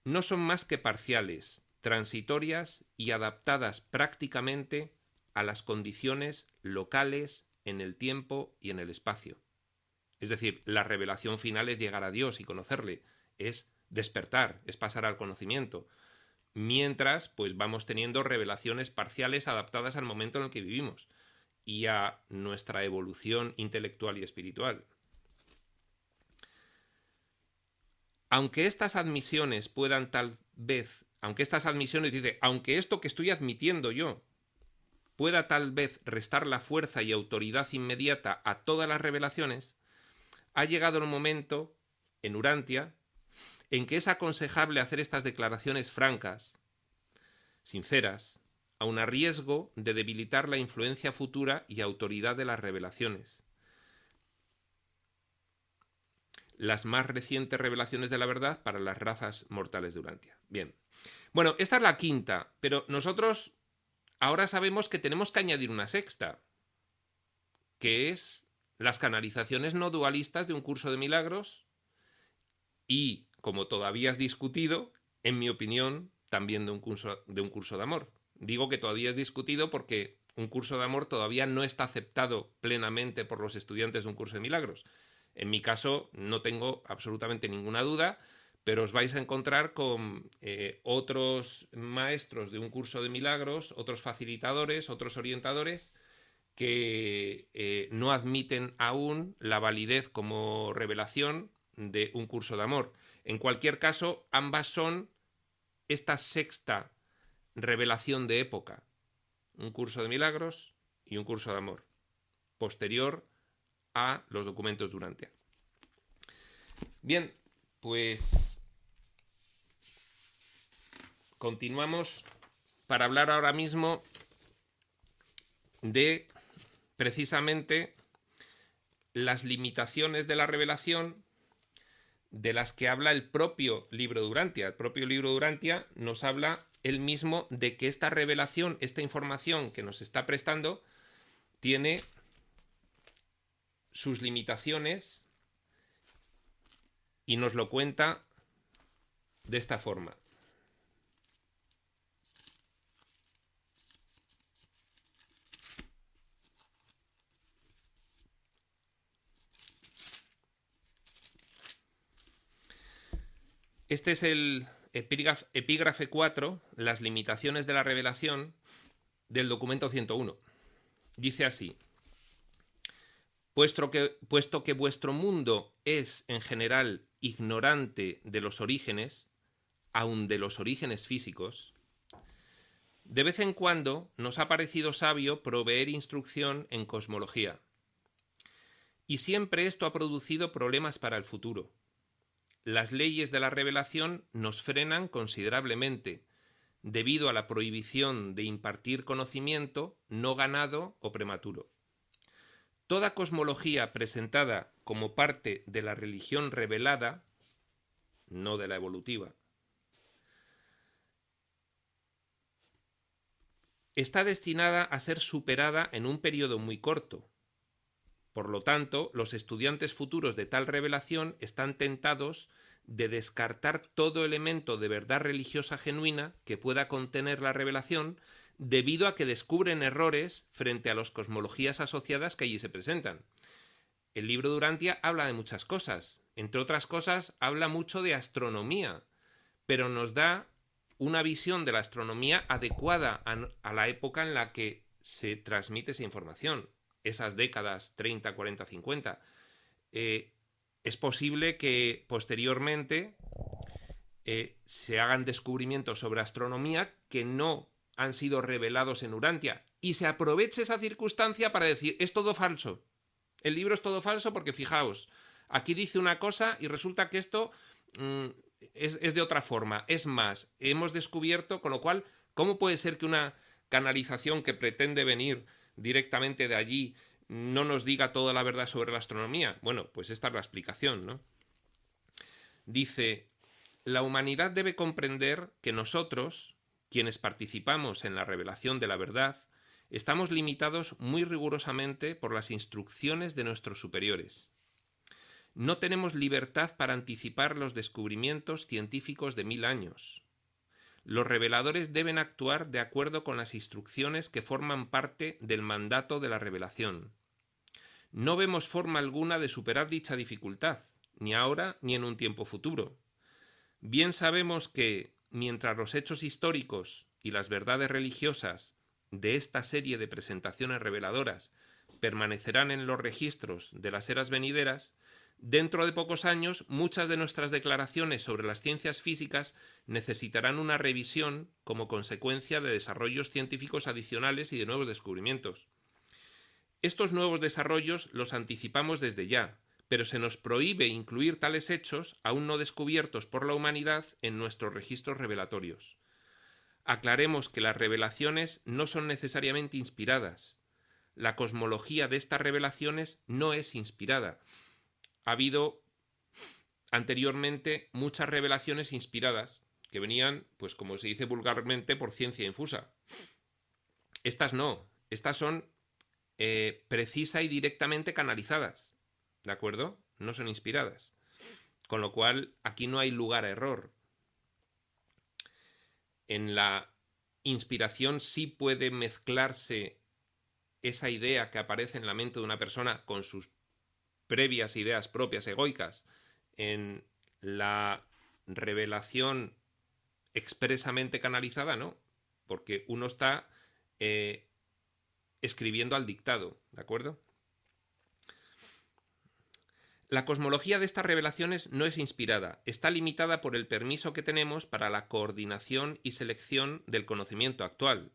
A: no son más que parciales, transitorias y adaptadas prácticamente a las condiciones locales en el tiempo y en el espacio. Es decir, la revelación final es llegar a Dios y conocerle, es despertar, es pasar al conocimiento. Mientras, pues vamos teniendo revelaciones parciales adaptadas al momento en el que vivimos y a nuestra evolución intelectual y espiritual. Aunque estas admisiones puedan tal vez, aunque esto que estoy admitiendo yo pueda tal vez restar la fuerza y autoridad inmediata a todas las revelaciones, ha llegado el momento, en Urantia, en que es aconsejable hacer estas declaraciones francas, sinceras, aun a riesgo de debilitar la influencia futura y autoridad de las revelaciones. Las más recientes revelaciones de la verdad para las razas mortales de Urantia. Bien. Bueno, esta es la quinta, pero nosotros ahora sabemos que tenemos que añadir una sexta, que es las canalizaciones no dualistas de un curso de milagros y, como todavía es discutido, en mi opinión, también de un curso de amor. Digo que todavía es discutido porque un curso de amor todavía no está aceptado plenamente por los estudiantes de un curso de milagros. En mi caso no tengo absolutamente ninguna duda, pero os vais a encontrar con otros maestros de un curso de milagros, otros facilitadores, otros orientadores que no admiten aún la validez como revelación de un curso de amor. En cualquier caso, ambas son esta sexta revelación de época, un curso de milagros y un curso de amor, posterior a los documentos de Urantia. Bien, pues continuamos para hablar ahora mismo de precisamente las limitaciones de la revelación de las que habla el propio libro de Urantia. El propio libro de Urantia nos habla él mismo de que esta revelación, esta información que nos está prestando, tiene sus limitaciones y nos lo cuenta de esta forma. Este es el epígrafe 4, las limitaciones de la revelación del documento 101. Dice así: puesto que vuestro mundo es en general ignorante de los orígenes, aun de los orígenes físicos, de vez en cuando nos ha parecido sabio proveer instrucción en cosmología. Y siempre esto ha producido problemas para el futuro. Las leyes de la revelación nos frenan considerablemente, debido a la prohibición de impartir conocimiento no ganado o prematuro. Toda cosmología presentada como parte de la religión revelada, no de la evolutiva, está destinada a ser superada en un periodo muy corto. Por lo tanto, los estudiantes futuros de tal revelación están tentados de descartar todo elemento de verdad religiosa genuina que pueda contener la revelación, debido a que descubren errores frente a las cosmologías asociadas que allí se presentan. El libro de Urantia habla de muchas cosas, entre otras cosas habla mucho de astronomía, pero nos da una visión de la astronomía adecuada a la época en la que se transmite esa información, esas décadas 30, 40, 50. Es posible que posteriormente se hagan descubrimientos sobre astronomía que no han sido revelados en Urantia, y se aproveche esa circunstancia para decir, es todo falso. El libro es todo falso porque, fijaos, aquí dice una cosa y resulta que esto es de otra forma. Es más, hemos descubierto, con lo cual, ¿cómo puede ser que una canalización que pretende venir directamente de allí no nos diga toda la verdad sobre la astronomía? Bueno, pues esta es la explicación, ¿no? Dice, la humanidad debe comprender que nosotros, quienes participamos en la revelación de la verdad, estamos limitados muy rigurosamente por las instrucciones de nuestros superiores. No tenemos libertad para anticipar los descubrimientos científicos de 1000 años. Los reveladores deben actuar de acuerdo con las instrucciones que forman parte del mandato de la revelación. No vemos forma alguna de superar dicha dificultad, ni ahora ni en un tiempo futuro. Bien sabemos que, mientras los hechos históricos y las verdades religiosas de esta serie de presentaciones reveladoras permanecerán en los registros de las eras venideras, dentro de pocos años muchas de nuestras declaraciones sobre las ciencias físicas necesitarán una revisión como consecuencia de desarrollos científicos adicionales y de nuevos descubrimientos. Estos nuevos desarrollos los anticipamos desde ya, pero se nos prohíbe incluir tales hechos aún no descubiertos por la humanidad en nuestros registros revelatorios. Aclaremos que las revelaciones no son necesariamente inspiradas. La cosmología de estas revelaciones no es inspirada. Ha habido anteriormente muchas revelaciones inspiradas que venían, pues como se dice vulgarmente, por ciencia infusa. Estas no, estas son precisa y directamente canalizadas, ¿de acuerdo? No son inspiradas. Con lo cual, aquí no hay lugar a error. En la inspiración sí puede mezclarse esa idea que aparece en la mente de una persona con sus previas ideas propias egoicas. En la revelación expresamente canalizada, no, porque uno está escribiendo al dictado, ¿de acuerdo? La cosmología de estas revelaciones no es inspirada, está limitada por el permiso que tenemos para la coordinación y selección del conocimiento actual.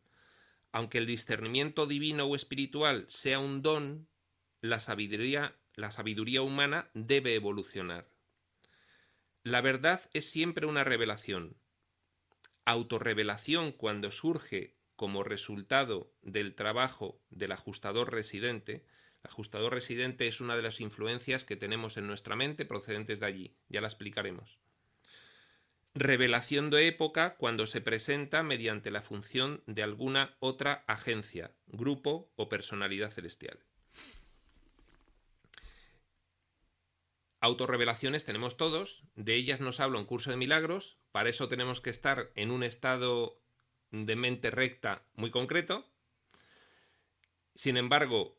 A: Aunque el discernimiento divino o espiritual sea un don, la sabiduría humana debe evolucionar. La verdad es siempre una revelación. Autorrevelación cuando surge como resultado del trabajo del ajustador residente. El ajustador residente es una de las influencias que tenemos en nuestra mente procedentes de allí, ya la explicaremos. Revelación de época cuando se presenta mediante la función de alguna otra agencia, grupo o personalidad celestial. Autorrevelaciones tenemos todos, de ellas nos habla un curso de milagros, para eso tenemos que estar en un estado de mente recta muy concreto. Sin embargo,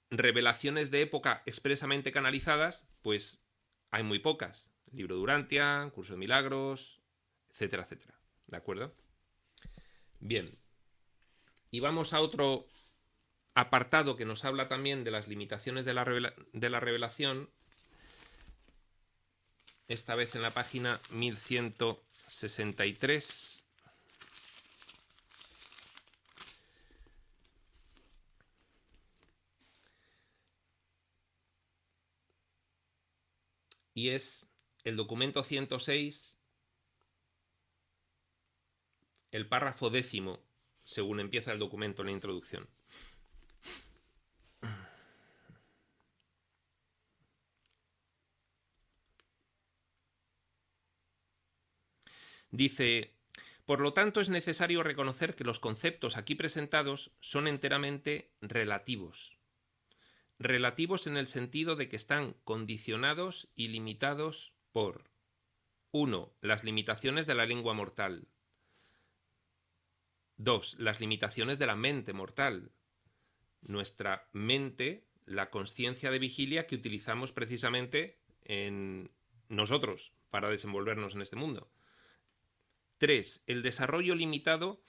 A: revelaciones de época expresamente canalizadas, pues hay muy pocas. Libro de Urantia, curso de milagros, etcétera, etcétera. ¿De acuerdo? Bien. Y vamos a otro apartado que nos habla también de las limitaciones de la revelación, esta vez en la página 1163. Y es el documento 106, el párrafo 10, según empieza el documento en la introducción. Dice, por lo tanto es necesario reconocer que los conceptos aquí presentados son enteramente relativos. Relativos en el sentido de que están condicionados y limitados por 1. Las limitaciones de la lengua mortal. 2. Las limitaciones de la mente mortal. Nuestra mente, la consciencia de vigilia que utilizamos precisamente en nosotros para desenvolvernos en este mundo. 3. El desarrollo limitado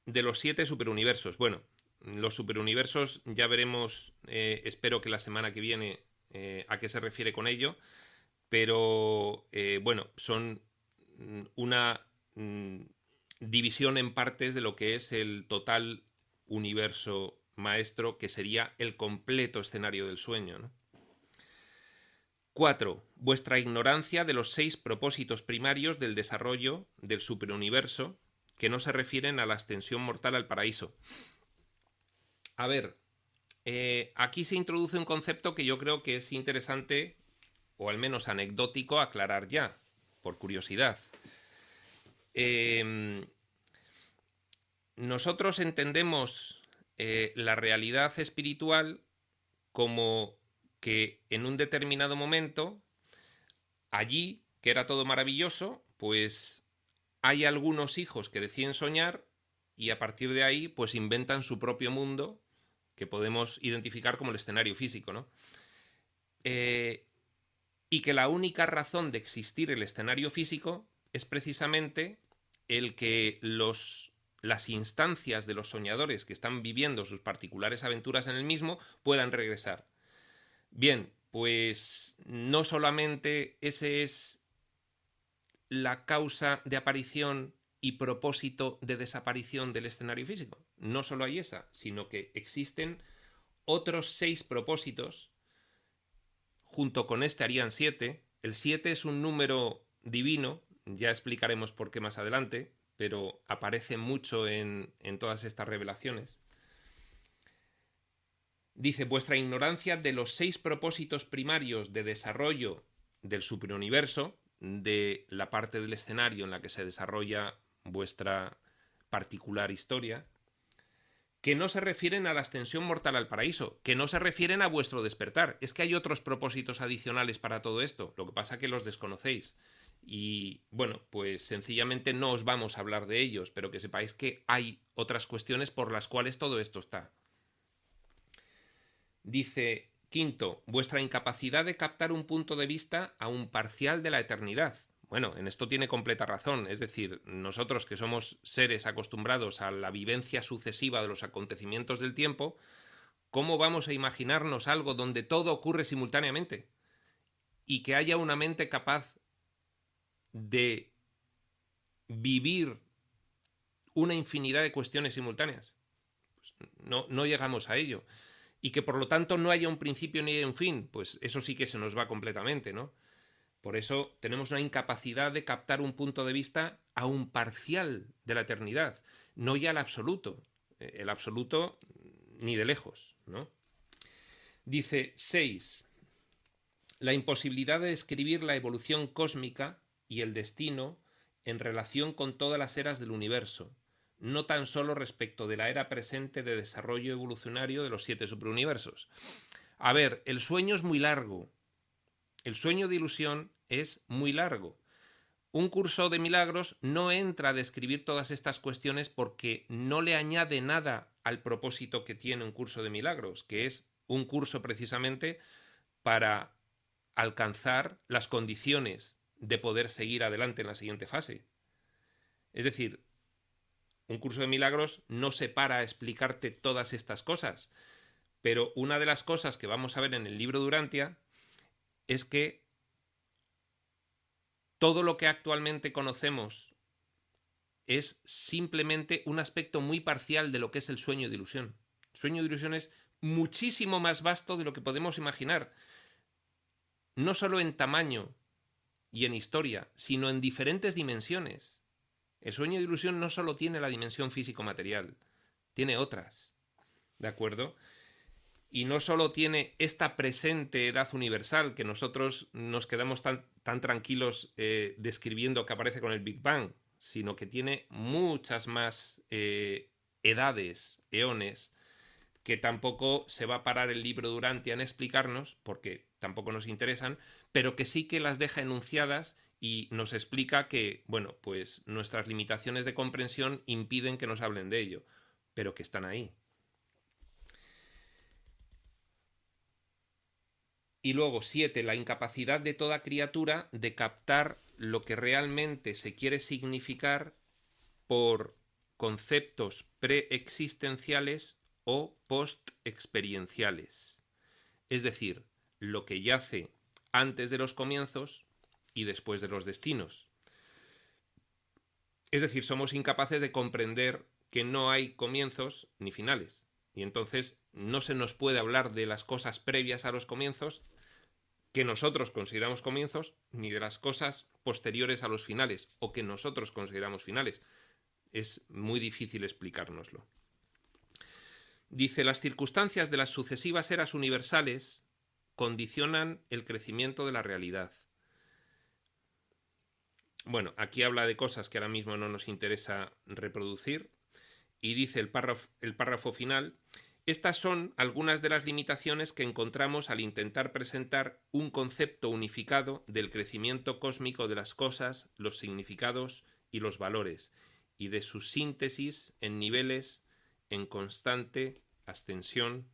A: de los 7 superuniversos. Bueno, los superuniversos ya veremos, espero que la semana que viene, a qué se refiere con ello, pero bueno, son una división en partes de lo que es el total universo maestro, que sería el completo escenario del sueño, ¿no? 4. Vuestra ignorancia de los 6 propósitos primarios del desarrollo del superuniverso, que no se refieren a la ascensión mortal al paraíso. A ver, aquí se introduce un concepto que yo creo que es interesante, o al menos anecdótico, aclarar ya, por curiosidad. Nosotros entendemos la realidad espiritual como que en un determinado momento, allí, que era todo maravilloso, pues hay algunos hijos que deciden soñar y a partir de ahí pues inventan su propio mundo que podemos identificar como el escenario físico, ¿no? Y que la única razón de existir el escenario físico es precisamente el que las instancias de los soñadores que están viviendo sus particulares aventuras en el mismo puedan regresar. Bien, pues no solamente ese es la causa de aparición y propósito de desaparición del escenario físico. No solo hay esa, sino que existen otros 6 propósitos. Junto con este harían 7. El 7 es un número divino, ya explicaremos por qué más adelante, pero aparece mucho en todas estas revelaciones. Dice, vuestra ignorancia de los 6 propósitos primarios de desarrollo del superuniverso, de la parte del escenario en la que se desarrolla vuestra particular historia, que no se refieren a la ascensión mortal al paraíso, que no se refieren a vuestro despertar. Es que hay otros propósitos adicionales para todo esto, lo que pasa es que los desconocéis. Y bueno, pues sencillamente no os vamos a hablar de ellos, pero que sepáis que hay otras cuestiones por las cuales todo esto está. Dice, 5, vuestra incapacidad de captar un punto de vista aún parcial de la eternidad. Bueno, en esto tiene completa razón, es decir, nosotros que somos seres acostumbrados a la vivencia sucesiva de los acontecimientos del tiempo, ¿cómo vamos a imaginarnos algo donde todo ocurre simultáneamente? Y que haya una mente capaz de vivir una infinidad de cuestiones simultáneas. Pues no llegamos a ello. Y que por lo tanto no haya un principio ni un fin, pues eso sí que se nos va completamente, ¿no? Por eso tenemos una incapacidad de captar un punto de vista aún parcial de la eternidad, no ya el absoluto ni de lejos, ¿no? Dice 6. La imposibilidad de describir la evolución cósmica y el destino en relación con todas las eras del universo, no tan solo respecto de la era presente de desarrollo evolucionario de los 7 superuniversos. A ver, el sueño es muy largo. El sueño de ilusión es muy largo. Un curso de milagros no entra a describir todas estas cuestiones porque no le añade nada al propósito que tiene un curso de milagros, que es un curso precisamente para alcanzar las condiciones de poder seguir adelante en la siguiente fase. Es decir, un curso de milagros no se para a explicarte todas estas cosas, pero una de las cosas que vamos a ver en el libro de Urantia es que todo lo que actualmente conocemos es simplemente un aspecto muy parcial de lo que es el sueño de ilusión. El sueño de ilusión es muchísimo más vasto de lo que podemos imaginar, no solo en tamaño y en historia, sino en diferentes dimensiones. El sueño de ilusión no solo tiene la dimensión físico-material, tiene otras, ¿de acuerdo? Y no solo tiene esta presente edad universal, que nosotros nos quedamos tan tranquilos describiendo que aparece con el Big Bang, sino que tiene muchas más edades, eones, que tampoco se va a parar el libro de Urantia en explicarnos, porque tampoco nos interesan, pero que sí que las deja enunciadas y nos explica que, bueno, pues nuestras limitaciones de comprensión impiden que nos hablen de ello, pero que están ahí. Y luego, 7, la incapacidad de toda criatura de captar lo que realmente se quiere significar por conceptos preexistenciales o postexperienciales. Es decir, lo que yace antes de los comienzos y después de los destinos. Es decir, somos incapaces de comprender que no hay comienzos ni finales. Y entonces no se nos puede hablar de las cosas previas a los comienzos que nosotros consideramos comienzos, ni de las cosas posteriores a los finales, o que nosotros consideramos finales. Es muy difícil explicárnoslo. Dice, las circunstancias de las sucesivas eras universales condicionan el crecimiento de la realidad. Bueno, aquí habla de cosas que ahora mismo no nos interesa reproducir, y dice el párrafo final: estas son algunas de las limitaciones que encontramos al intentar presentar un concepto unificado del crecimiento cósmico de las cosas, los significados y los valores, y de su síntesis en niveles en constante ascensión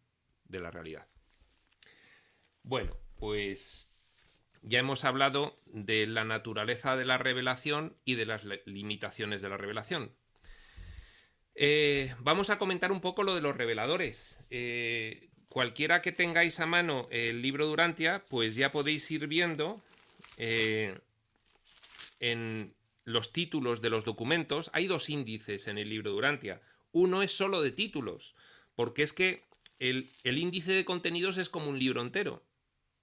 A: de la realidad. Bueno, pues ya hemos hablado de la naturaleza de la revelación y de las limitaciones de la revelación. Vamos a comentar un poco lo de los reveladores. Cualquiera que tengáis a mano el libro de Urantia, pues ya podéis ir viendo en los títulos de los documentos. Hay 2 índices en el libro de Urantia. Uno es solo de títulos, porque es que el índice de contenidos es como un libro entero.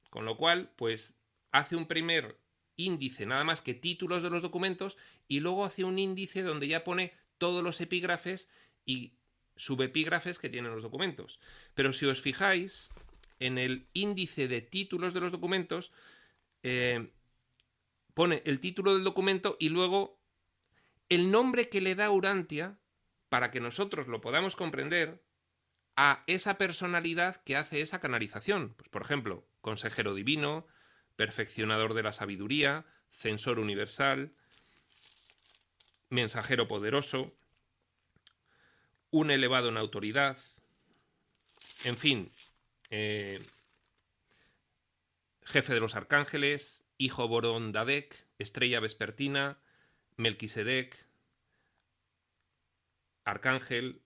A: Con lo cual, pues hace un primer índice nada más que títulos de los documentos y luego hace un índice donde ya pone todos los epígrafes y subepígrafes que tienen los documentos. Pero si os fijáis, en el índice de títulos de los documentos pone el título del documento y luego el nombre que le da Urantia para que nosotros lo podamos comprender a esa personalidad que hace esa canalización. Pues, por ejemplo, consejero divino, perfeccionador de la sabiduría, censor universal, mensajero poderoso, un elevado en autoridad, en fin, jefe de los arcángeles, hijo Borón Dadek, estrella vespertina, Melquisedec, arcángel,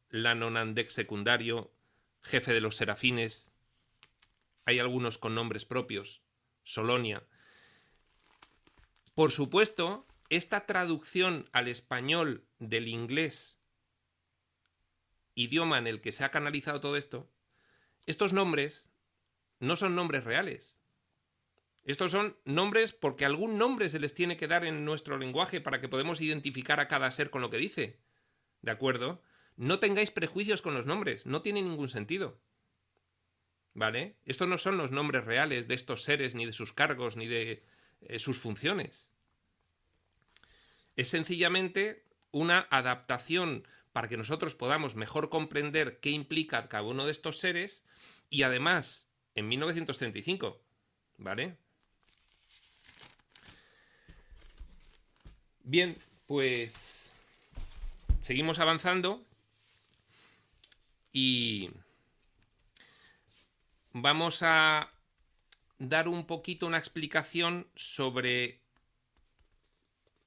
A: Lanonandek secundario, jefe de los serafines. Hay algunos con nombres propios, Solonia. Por supuesto, esta traducción al español del inglés, idioma en el que se ha canalizado todo esto, estos nombres no son nombres reales. Estos son nombres porque algún nombre se les tiene que dar en nuestro lenguaje para que podamos identificar a cada ser con lo que dice. ¿De acuerdo? No tengáis prejuicios con los nombres, no tiene ningún sentido. ¿Vale? Estos no son los nombres reales de estos seres, ni de sus cargos, ni de sus funciones. Es sencillamente una adaptación para que nosotros podamos mejor comprender qué implica cada uno de estos seres y además, en 1935, ¿vale? Bien, pues seguimos avanzando y vamos a dar un poquito una explicación sobre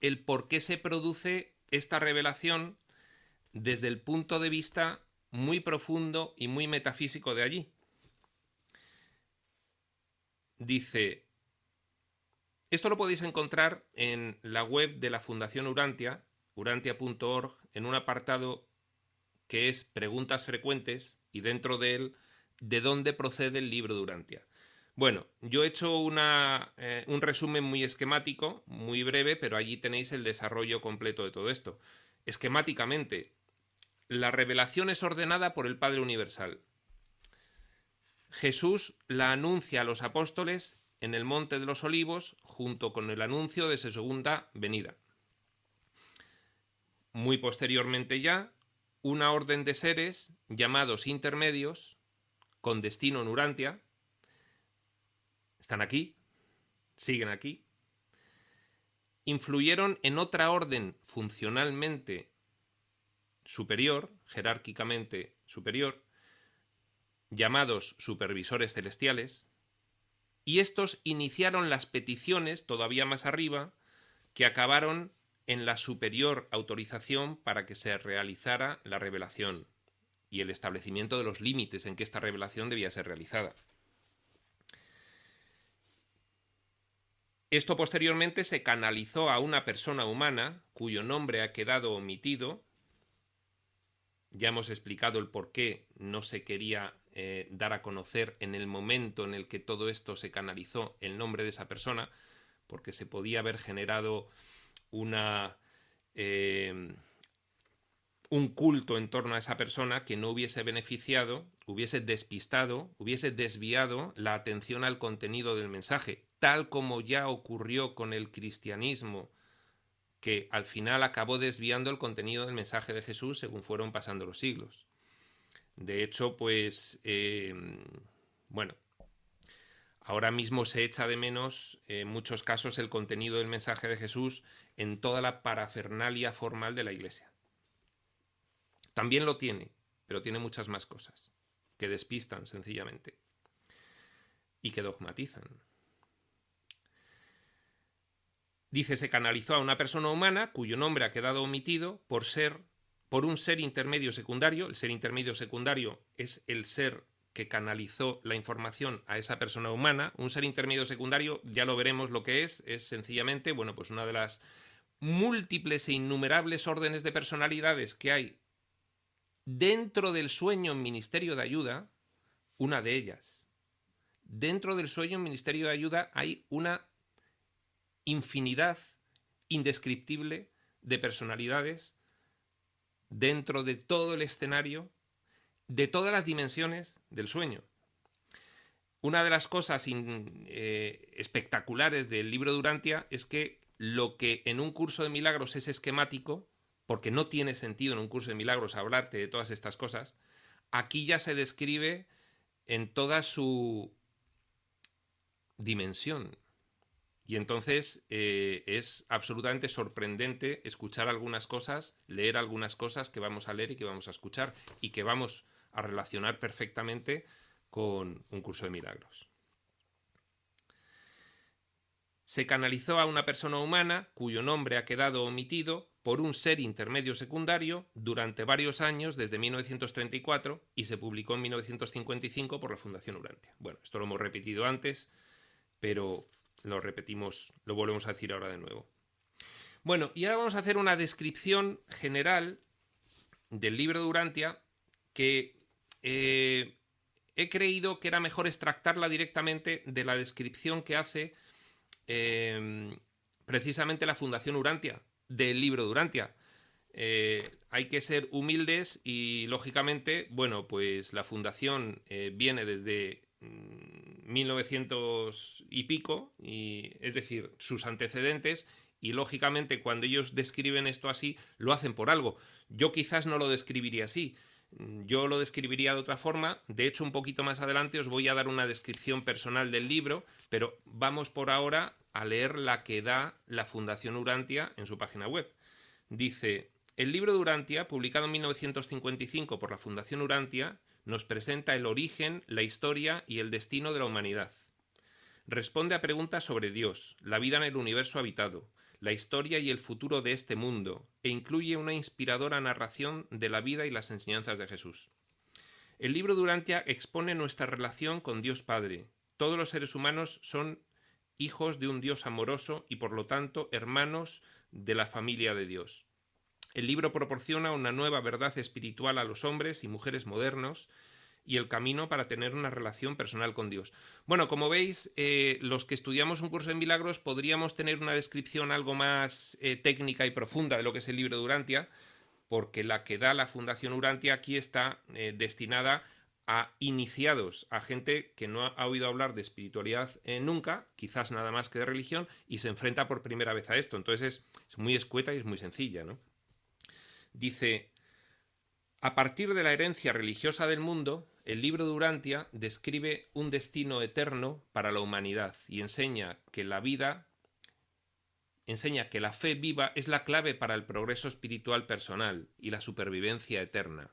A: el por qué se produce esta revelación desde el punto de vista muy profundo y muy metafísico de allí. Dice, esto lo podéis encontrar en la web de la Fundación Urantia, urantia.org, en un apartado que es preguntas frecuentes y dentro de él, ¿de dónde procede el libro de Urantia? Bueno, yo he hecho un resumen muy esquemático, muy breve, pero allí tenéis el desarrollo completo de todo esto. Esquemáticamente, la revelación es ordenada por el Padre Universal. Jesús la anuncia a los apóstoles en el Monte de los Olivos junto con el anuncio de su segunda venida. Muy posteriormente ya, una orden de seres llamados intermedios, con destino en Urantia, están aquí, siguen aquí, influyeron en otra orden funcionalmente superior, jerárquicamente superior, llamados supervisores celestiales, y estos iniciaron las peticiones todavía más arriba, que acabaron en la superior autorización para que se realizara la revelación y el establecimiento de los límites en que esta revelación debía ser realizada. Esto posteriormente se canalizó a una persona humana cuyo nombre ha quedado omitido. Ya hemos explicado el por qué no se quería dar a conocer en el momento en el que todo esto se canalizó el nombre de esa persona, porque se podía haber generado un culto en torno a esa persona que no hubiese beneficiado, hubiese despistado, hubiese desviado la atención al contenido del mensaje, tal como ya ocurrió con el cristianismo, que al final acabó desviando el contenido del mensaje de Jesús según fueron pasando los siglos. De hecho, pues, bueno, ahora mismo se echa de menos en muchos casos el contenido del mensaje de Jesús en toda la parafernalia formal de la Iglesia. También lo tiene, pero tiene muchas más cosas que despistan sencillamente y que dogmatizan. Dice, se canalizó a una persona humana cuyo nombre ha quedado omitido por un ser intermedio secundario. El ser intermedio secundario es el ser que canalizó la información a esa persona humana. Un ser intermedio secundario, ya lo veremos lo que es sencillamente, bueno, pues una de las múltiples e innumerables órdenes de personalidades que hay dentro del sueño en ministerio de ayuda, una de ellas. Dentro del sueño en ministerio de ayuda hay una infinidad indescriptible de personalidades dentro de todo el escenario, de todas las dimensiones del sueño. Una de las cosas espectaculares del libro de Urantia es que lo que en un curso de milagros es esquemático, porque no tiene sentido en un curso de milagros hablarte de todas estas cosas, aquí ya se describe en toda su dimensión. Y entonces es absolutamente sorprendente escuchar algunas cosas, leer algunas cosas que vamos a leer y que vamos a escuchar y que vamos a relacionar perfectamente con un curso de milagros. Se canalizó a una persona humana cuyo nombre ha quedado omitido por un ser intermedio secundario durante varios años desde 1934 y se publicó en 1955 por la Fundación Urantia. Bueno, esto lo hemos repetido antes, pero lo repetimos, lo volvemos a decir ahora de nuevo. Bueno, y ahora vamos a hacer una descripción general del libro de Urantia que he creído que era mejor extractarla directamente de la descripción que hace precisamente la Fundación Urantia, del libro de Urantia. Hay que ser humildes y, lógicamente, bueno, pues la Fundación viene desde 1900 y pico, es decir, sus antecedentes, y lógicamente cuando ellos describen esto así, lo hacen por algo. Yo quizás no lo describiría así, yo lo describiría de otra forma. De hecho, un poquito más adelante os voy a dar una descripción personal del libro, pero vamos por ahora a leer la que da la Fundación Urantia en su página web. Dice, el libro de Urantia, publicado en 1955 por la Fundación Urantia, nos presenta el origen, la historia y el destino de la humanidad. Responde a preguntas sobre Dios, la vida en el universo habitado, la historia y el futuro de este mundo, e incluye una inspiradora narración de la vida y las enseñanzas de Jesús. El libro de Urantia expone nuestra relación con Dios Padre. Todos los seres humanos son hijos de un Dios amoroso y, por lo tanto, hermanos de la familia de Dios. El libro proporciona una nueva verdad espiritual a los hombres y mujeres modernos y el camino para tener una relación personal con Dios. Bueno, como veis, los que estudiamos un curso de milagros podríamos tener una descripción algo más técnica y profunda de lo que es el libro de Urantia, porque la que da la Fundación Urantia aquí está destinada a iniciados, a gente que no ha oído hablar de espiritualidad nunca, quizás nada más que de religión, y se enfrenta por primera vez a esto. Entonces es muy escueta y es muy sencilla, ¿no? Dice, a partir de la herencia religiosa del mundo, el libro de Urantia describe un destino eterno para la humanidad y enseña que la vida enseña que la fe viva es la clave para el progreso espiritual personal y la supervivencia eterna.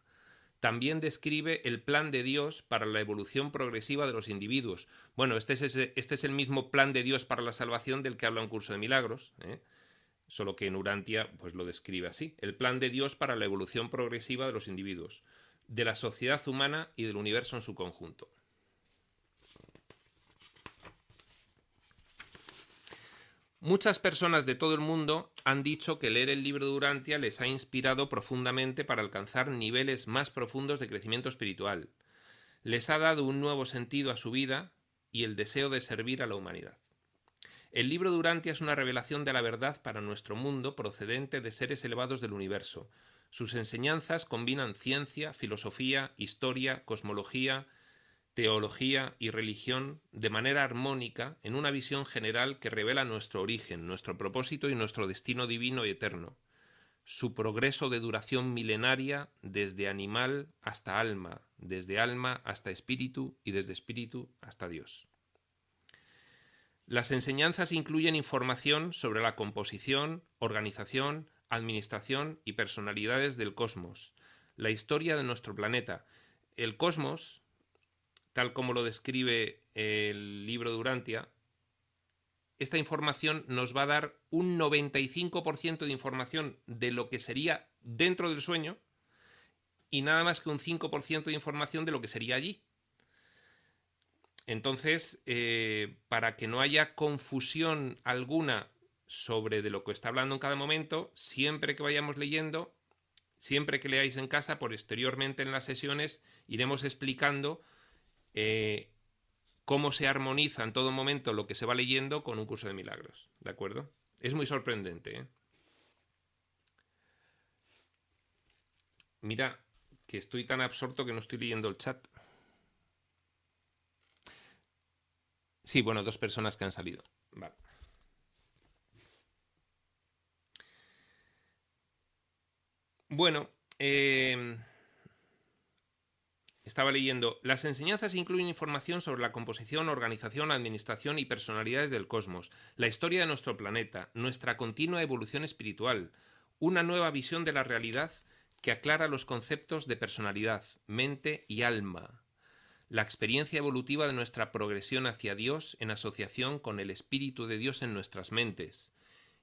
A: También describe el plan de Dios para la evolución progresiva de los individuos. Bueno, este es el mismo plan de Dios para la salvación del que habla un curso de milagros, solo que en Urantia pues lo describe así. El plan de Dios para la evolución progresiva de los individuos, de la sociedad humana y del universo en su conjunto. Muchas personas de todo el mundo han dicho que leer el libro de Urantia les ha inspirado profundamente para alcanzar niveles más profundos de crecimiento espiritual. Les ha dado un nuevo sentido a su vida y el deseo de servir a la humanidad. El libro de Urantia es una revelación de la verdad para nuestro mundo procedente de seres elevados del universo. Sus enseñanzas combinan ciencia, filosofía, historia, cosmología, teología y religión de manera armónica en una visión general que revela nuestro origen, nuestro propósito y nuestro destino divino y eterno, su progreso de duración milenaria desde animal hasta alma, desde alma hasta espíritu y desde espíritu hasta Dios. Las enseñanzas incluyen información sobre la composición, organización, administración y personalidades del cosmos, la historia de nuestro planeta. El cosmos, tal como lo describe el libro de Urantia, esta información nos va a dar un 95% de información de lo que sería dentro del sueño y nada más que un 5% de información de lo que sería allí. Entonces, para que no haya confusión alguna sobre de lo que está hablando en cada momento, siempre que vayamos leyendo, siempre que leáis en casa, posteriormente en las sesiones, iremos explicando cómo se armoniza en todo momento lo que se va leyendo con un curso de milagros, ¿de acuerdo? Es muy sorprendente, ¿eh? Mira, que estoy tan absorto que no estoy leyendo el chat. Sí, bueno, 2 personas que han salido. Vale. Bueno, estaba leyendo. Las enseñanzas incluyen información sobre la composición, organización, administración y personalidades del cosmos, la historia de nuestro planeta, nuestra continua evolución espiritual, una nueva visión de la realidad que aclara los conceptos de personalidad, mente y alma, la experiencia evolutiva de nuestra progresión hacia Dios en asociación con el Espíritu de Dios en nuestras mentes,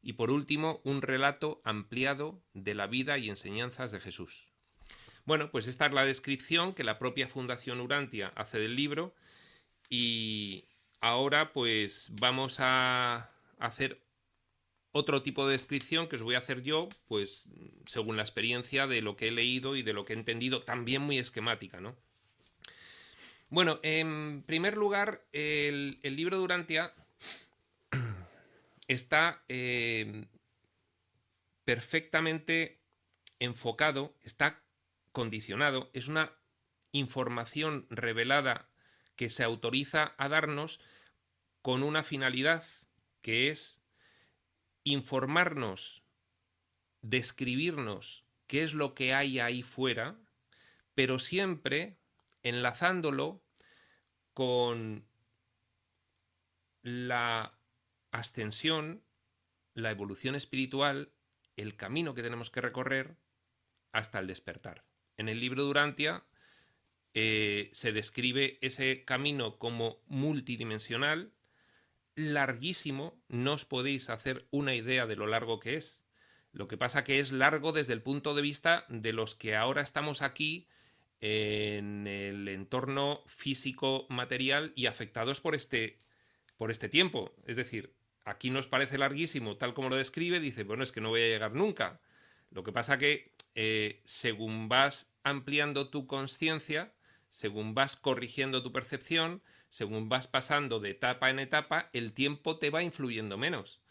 A: y por último, un relato ampliado de la vida y enseñanzas de Jesús. Bueno, pues esta es la descripción que la propia Fundación Urantia hace del libro y ahora pues vamos a hacer otro tipo de descripción que os voy a hacer yo, pues según la experiencia de lo que he leído y de lo que he entendido, también muy esquemática, ¿no? Bueno, en primer lugar, el libro de Urantia está perfectamente enfocado, está condicionado, es una información revelada que se autoriza a darnos con una finalidad que es informarnos, describirnos qué es lo que hay ahí fuera, pero siempre enlazándolo con la ascensión, la evolución espiritual, el camino que tenemos que recorrer hasta el despertar. En el libro de Urantia se describe ese camino como multidimensional, larguísimo, no os podéis hacer una idea de lo largo que es. Lo que pasa que es largo desde el punto de vista de los que ahora estamos aquí en el entorno físico material y afectados por este tiempo. Es decir, aquí nos parece larguísimo, tal como lo describe, dice, bueno, es que no voy a llegar nunca. Lo que pasa que según vas ampliando tu conciencia, según vas corrigiendo tu percepción, según vas pasando de etapa en etapa, el tiempo te va influyendo menos.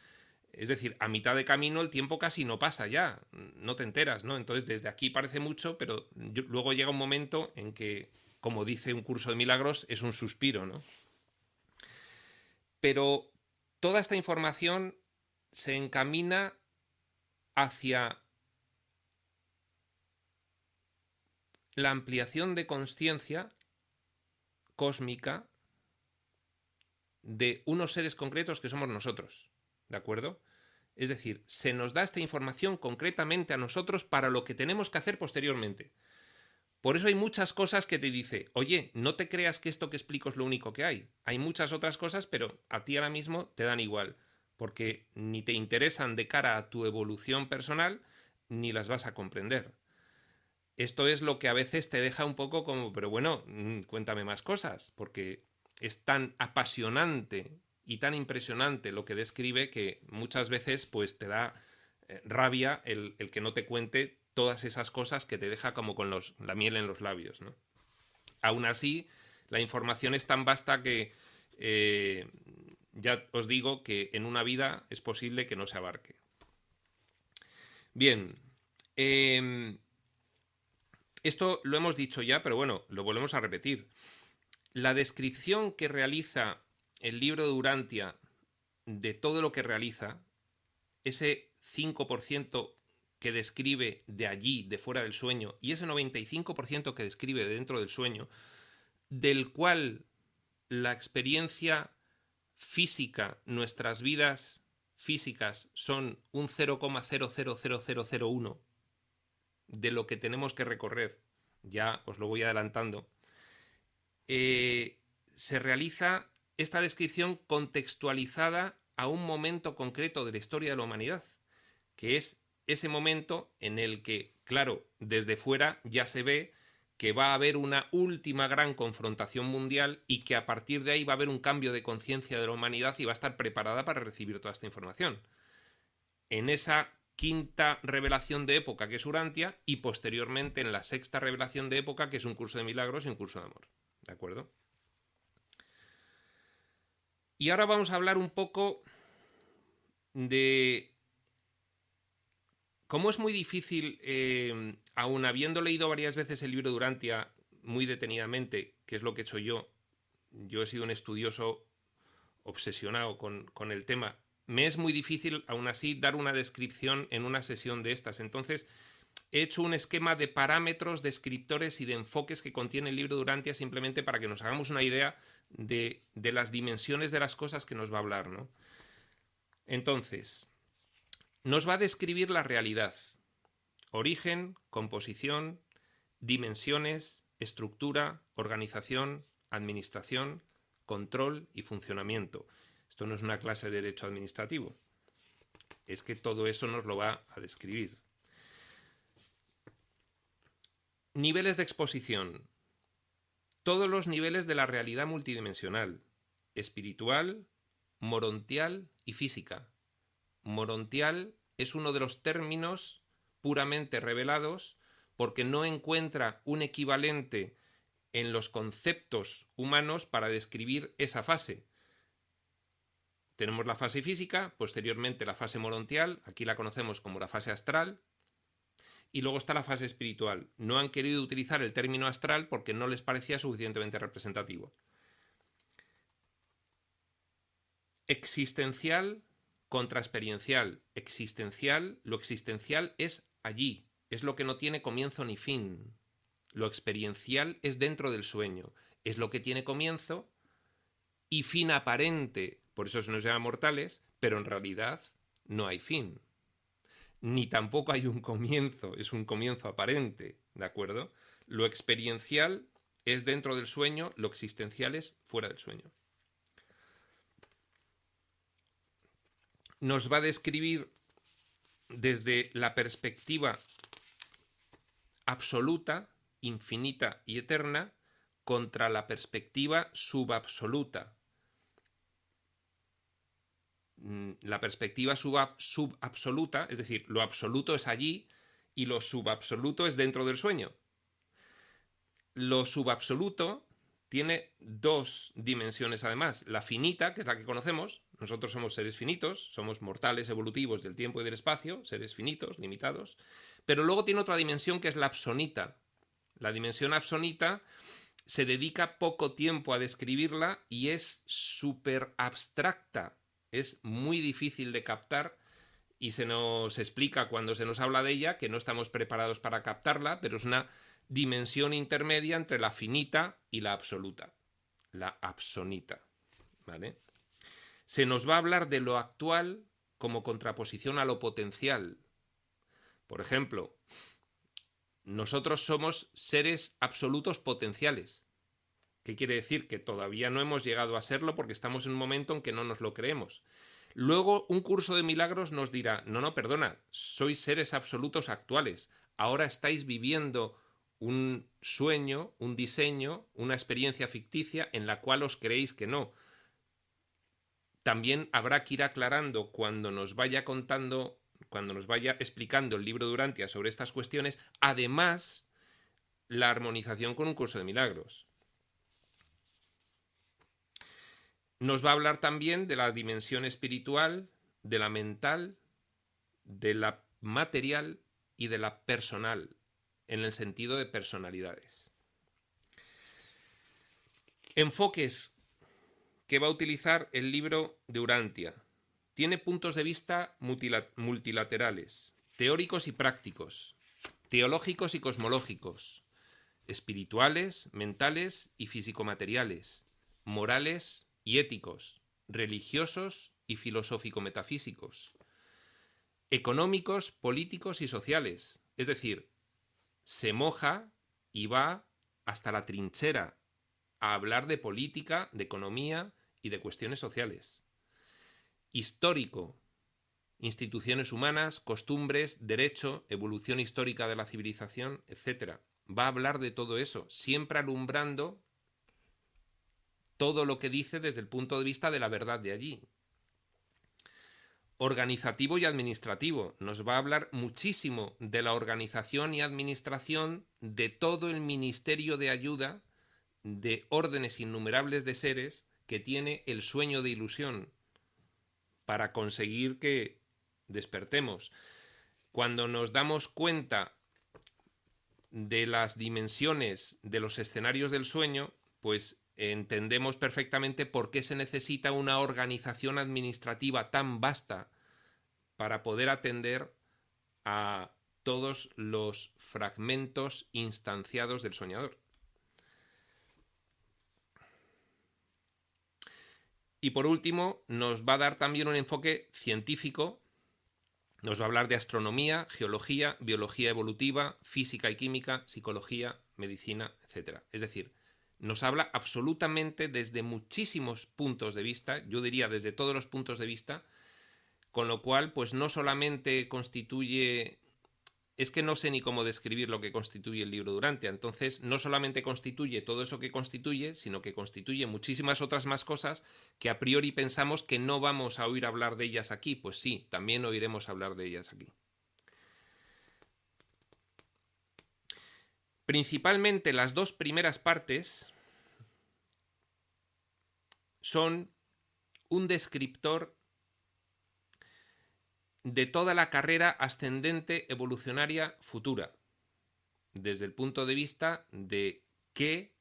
A: Es decir, a mitad de camino el tiempo casi no pasa ya, no te enteras, ¿no? Entonces desde aquí parece mucho, pero luego llega un momento en que, como dice un curso de milagros, es un suspiro, ¿no? Pero toda esta información se encamina hacia la ampliación de conciencia cósmica de unos seres concretos que somos nosotros, ¿de acuerdo? Es decir, se nos da esta información concretamente a nosotros para lo que tenemos que hacer posteriormente. Por eso hay muchas cosas que te dice, oye, no te creas que esto que explico es lo único que hay. Hay muchas otras cosas, pero a ti ahora mismo te dan igual, porque ni te interesan de cara a tu evolución personal, ni las vas a comprender. Esto es lo que a veces te deja un poco como, pero bueno, cuéntame más cosas, porque es tan apasionante y tan impresionante lo que describe que muchas veces pues te da rabia el que no te cuente todas esas cosas que te deja como con la miel en los labios, ¿no? Aún así, la información es tan vasta que ya os digo que en una vida es posible que no se abarque. Bien, esto lo hemos dicho ya, pero bueno, lo volvemos a repetir. La descripción que realiza el libro de Urantia de todo lo que realiza, ese 5% que describe de allí, de fuera del sueño, y ese 95% que describe de dentro del sueño, del cual la experiencia física, nuestras vidas físicas son un 0,000001 de lo que tenemos que recorrer, ya os lo voy adelantando, se realiza esta descripción contextualizada a un momento concreto de la historia de la humanidad, que es ese momento en el que, claro, desde fuera ya se ve que va a haber una última gran confrontación mundial y que a partir de ahí va a haber un cambio de conciencia de la humanidad y va a estar preparada para recibir toda esta información. En esa quinta revelación de época, que es Urantia, y posteriormente en la sexta revelación de época, que es un curso de milagros y un curso de amor. ¿De acuerdo? Y ahora vamos a hablar un poco de cómo es muy difícil, aun habiendo leído varias veces el libro de Urantia muy detenidamente, que es lo que he hecho yo he sido un estudioso obsesionado con el tema, me es muy difícil aún así dar una descripción en una sesión de estas. Entonces he hecho un esquema de parámetros, descriptores y de enfoques que contiene el libro de Urantia simplemente para que nos hagamos una idea de las dimensiones de las cosas que nos va a hablar, ¿no? Entonces, nos va a describir la realidad: origen, composición, dimensiones, estructura, organización, administración, control y funcionamiento. Esto no es una clase de derecho administrativo, es que todo eso nos lo va a describir. Niveles de exposición. Todos los niveles de la realidad multidimensional: espiritual, morontial y física. Morontial es uno de los términos puramente revelados porque no encuentra un equivalente en los conceptos humanos para describir esa fase. Tenemos la fase física, posteriormente la fase morontial, aquí la conocemos como la fase astral, y luego está la fase espiritual. No han querido utilizar el término astral porque no les parecía suficientemente representativo. Existencial contra experiencial. Existencial, lo existencial es allí, es lo que no tiene comienzo ni fin. Lo experiencial es dentro del sueño, es lo que tiene comienzo y fin aparente, por eso se nos llama mortales, pero en realidad no hay fin. Ni tampoco hay un comienzo, es un comienzo aparente, ¿de acuerdo? Lo experiencial es dentro del sueño, lo existencial es fuera del sueño. Nos va a describir desde la perspectiva absoluta, infinita y eterna, contra la perspectiva subabsoluta. La perspectiva subabsoluta, es decir, lo absoluto es allí y lo subabsoluto es dentro del sueño. Lo subabsoluto tiene dos dimensiones además. La finita, que es la que conocemos, nosotros somos seres finitos, somos mortales evolutivos del tiempo y del espacio, seres finitos, limitados, pero luego tiene otra dimensión que es la absonita. La dimensión absonita se dedica poco tiempo a describirla y es súper abstracta. Es muy difícil de captar y se nos explica cuando se nos habla de ella que no estamos preparados para captarla, pero es una dimensión intermedia entre la finita y la absoluta, la absonita, ¿vale? Se nos va a hablar de lo actual como contraposición a lo potencial. Por ejemplo, nosotros somos seres absolutos potenciales. ¿Qué quiere decir? Que todavía no hemos llegado a serlo porque estamos en un momento en que no nos lo creemos. Luego, un curso de milagros nos dirá, no, perdona, sois seres absolutos actuales. Ahora estáis viviendo un sueño, un diseño, una experiencia ficticia en la cual os creéis que no. También habrá que ir aclarando cuando nos vaya contando, cuando nos vaya explicando el libro de Urantia sobre estas cuestiones, además la armonización con un curso de milagros. Nos va a hablar también de la dimensión espiritual, de la mental, de la material y de la personal, en el sentido de personalidades. Enfoques que va a utilizar el libro de Urantia. Tiene puntos de vista multilaterales, teóricos y prácticos, teológicos y cosmológicos, espirituales, mentales y físico-materiales, morales y éticos, religiosos y filosófico-metafísicos, económicos, políticos y sociales. Es decir, se moja y va hasta la trinchera a hablar de política, de economía y de cuestiones sociales. Histórico, instituciones humanas, costumbres, derecho, evolución histórica de la civilización, etc. Va a hablar de todo eso, siempre alumbrando todo lo que dice desde el punto de vista de la verdad de allí. Organizativo y administrativo. Nos va a hablar muchísimo de la organización y administración de todo el ministerio de ayuda de órdenes innumerables de seres que tiene el sueño de ilusión para conseguir que despertemos. Cuando nos damos cuenta de las dimensiones de los escenarios del sueño, pues entendemos perfectamente por qué se necesita una organización administrativa tan vasta para poder atender a todos los fragmentos instanciados del soñador. Y por último, nos va a dar también un enfoque científico. Nos va a hablar de astronomía, geología, biología evolutiva, física y química, psicología, medicina, etc. Es decir, nos habla absolutamente desde muchísimos puntos de vista, yo diría desde todos los puntos de vista, con lo cual, pues no solamente constituye... Es que no sé ni cómo describir lo que constituye el libro de Urantia. Entonces, no solamente constituye todo eso que constituye, sino que constituye muchísimas otras más cosas que a priori pensamos que no vamos a oír hablar de ellas aquí. Pues sí, también oiremos hablar de ellas aquí. Principalmente las dos primeras partes son un descriptor de toda la carrera ascendente evolucionaria futura, desde el punto de vista de qué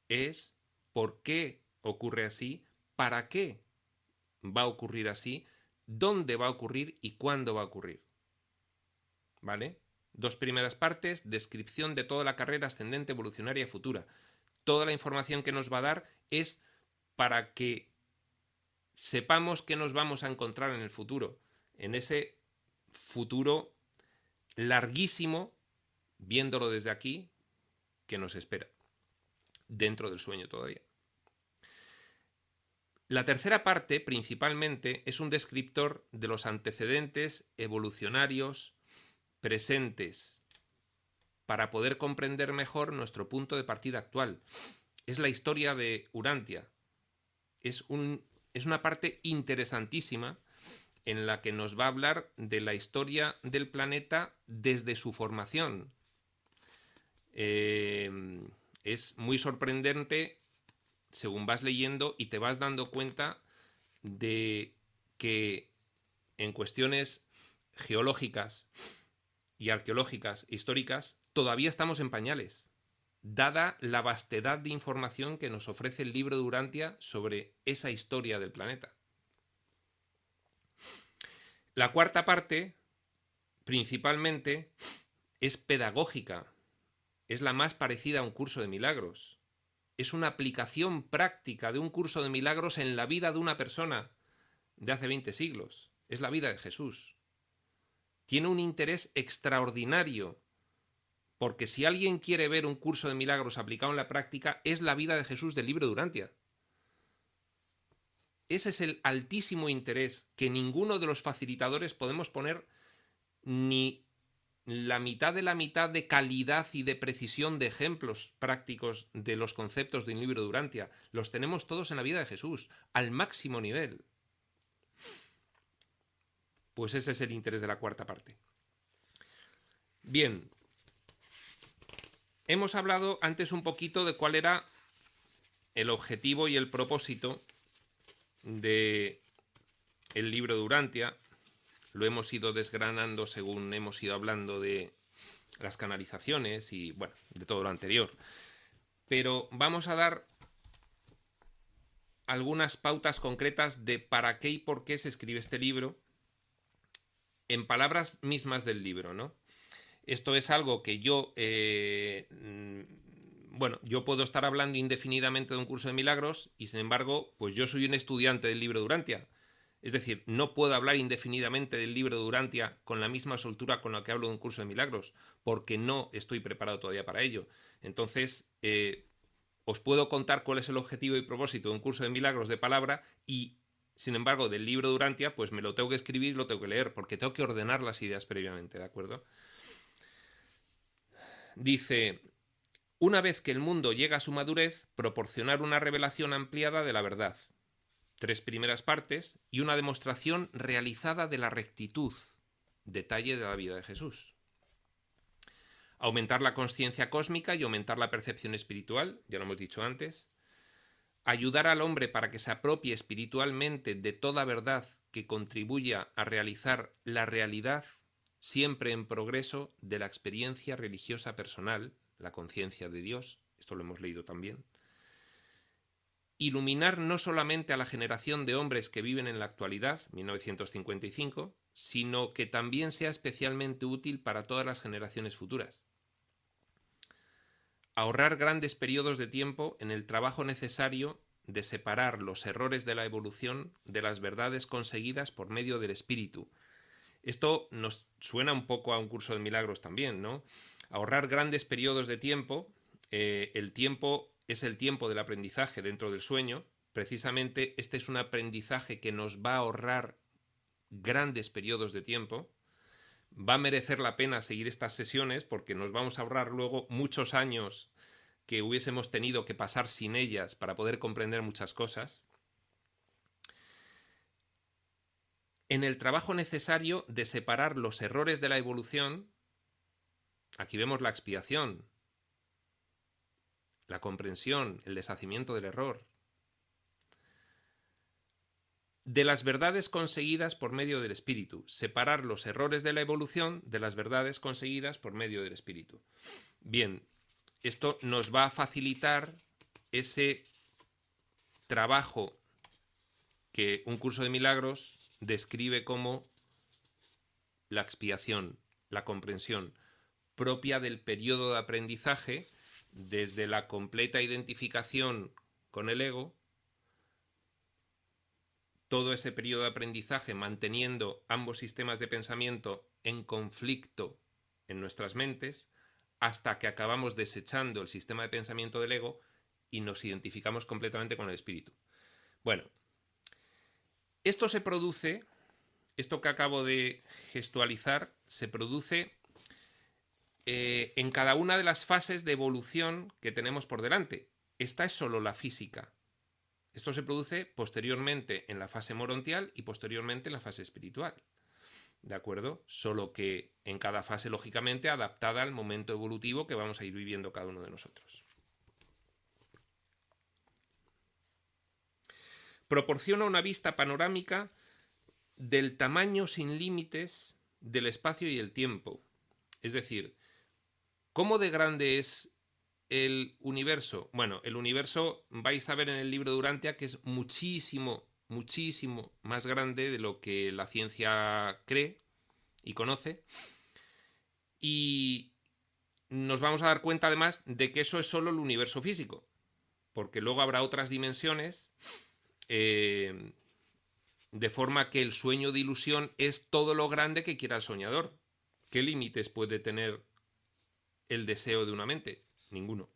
A: es, por qué ocurre así, para qué va a ocurrir así, dónde va a ocurrir y cuándo va a ocurrir. ¿Vale? Dos primeras partes, descripción de toda la carrera ascendente evolucionaria futura. Toda la información que nos va a dar es para que sepamos qué nos vamos a encontrar en el futuro, en ese futuro larguísimo, viéndolo desde aquí, que nos espera, dentro del sueño todavía. La tercera parte, principalmente, es un descriptor de los antecedentes evolucionarios presentes, para poder comprender mejor nuestro punto de partida actual. Es la historia de Urantia. Es una parte interesantísima en la que nos va a hablar de la historia del planeta desde su formación. Es muy sorprendente según vas leyendo y te vas dando cuenta de que en cuestiones geológicas y arqueológicas, históricas, todavía estamos en pañales, dada la vastedad de información que nos ofrece el libro de Urantia sobre esa historia del planeta. La cuarta parte, principalmente, es pedagógica, es la más parecida a un curso de milagros. Es una aplicación práctica de un curso de milagros en la vida de una persona de hace 20 siglos. es la vida de Jesús. Tiene un interés extraordinario, porque si alguien quiere ver un curso de milagros aplicado en la práctica, es la vida de Jesús del libro de Urantia. Ese es el altísimo interés que ninguno de los facilitadores podemos poner ni la mitad de calidad y de precisión de ejemplos prácticos de los conceptos de un libro de Urantia. Los tenemos todos en la vida de Jesús, al máximo nivel. Pues ese es el interés de la cuarta parte. Bien, hemos hablado antes un poquito de cuál era el objetivo y el propósito del libro de Urantia. Lo hemos ido desgranando según hemos ido hablando de las canalizaciones y, bueno, de todo lo anterior. Pero vamos a dar algunas pautas concretas de para qué y por qué se escribe este libro en palabras mismas del libro, ¿no? Esto es algo que yo, yo puedo estar hablando indefinidamente de un curso de milagros y, sin embargo, pues yo soy un estudiante del libro de Urantia. Es decir, no puedo hablar indefinidamente del libro de Urantia con la misma soltura con la que hablo de un curso de milagros, porque no estoy preparado todavía para ello. Entonces, os puedo contar cuál es el objetivo y propósito de un curso de milagros de palabra y, sin embargo, del libro de Urantia, pues me lo tengo que escribir y lo tengo que leer, porque tengo que ordenar las ideas previamente, ¿de acuerdo? Dice: una vez que el mundo llega a su madurez, proporcionar una revelación ampliada de la verdad. 3 primeras partes y una demostración realizada de la rectitud, detalle de la vida de Jesús. Aumentar la consciencia cósmica y aumentar la percepción espiritual, ya lo hemos dicho antes. Ayudar al hombre para que se apropie espiritualmente de toda verdad que contribuya a realizar la realidad, siempre en progreso, de la experiencia religiosa personal, la conciencia de Dios. Esto lo hemos leído también. Iluminar no solamente a la generación de hombres que viven en la actualidad, 1955, sino que también sea especialmente útil para todas las generaciones futuras. Ahorrar grandes periodos de tiempo en el trabajo necesario de separar los errores de la evolución de las verdades conseguidas por medio del espíritu. Esto nos suena un poco a un curso de milagros también, ¿no? Ahorrar grandes periodos de tiempo, el tiempo es el tiempo del aprendizaje dentro del sueño. Precisamente este es un aprendizaje que nos va a ahorrar grandes periodos de tiempo. Va a merecer la pena seguir estas sesiones porque nos vamos a ahorrar luego muchos años que hubiésemos tenido que pasar sin ellas para poder comprender muchas cosas. En el trabajo necesario de separar los errores de la evolución, aquí vemos la expiación, la comprensión, el deshacimiento del error, de las verdades conseguidas por medio del espíritu, separar los errores de la evolución de las verdades conseguidas por medio del espíritu. Bien, esto nos va a facilitar ese trabajo que un curso de milagros describe como la expiación, la comprensión propia del periodo de aprendizaje desde la completa identificación con el ego, todo ese periodo de aprendizaje manteniendo ambos sistemas de pensamiento en conflicto en nuestras mentes, hasta que acabamos desechando el sistema de pensamiento del ego y nos identificamos completamente con el espíritu. Bueno, esto se produce, esto que acabo de gestualizar, se produce en cada una de las fases de evolución que tenemos por delante. Esta es solo la física. Esto se produce posteriormente en la fase morontial y posteriormente en la fase espiritual. ¿De acuerdo? Solo que en cada fase, lógicamente, adaptada al momento evolutivo que vamos a ir viviendo cada uno de nosotros. Proporciona una vista panorámica del tamaño sin límites del espacio y el tiempo. Es decir, ¿cómo de grande es el universo? Bueno, el universo vais a ver en el libro de Urantia que es muchísimo, muchísimo más grande de lo que la ciencia cree y conoce. Y nos vamos a dar cuenta además de que eso es solo el universo físico, porque luego habrá otras dimensiones De forma que el sueño de ilusión es todo lo grande que quiera el soñador. ¿Qué límites puede tener el deseo de una mente? Ninguno.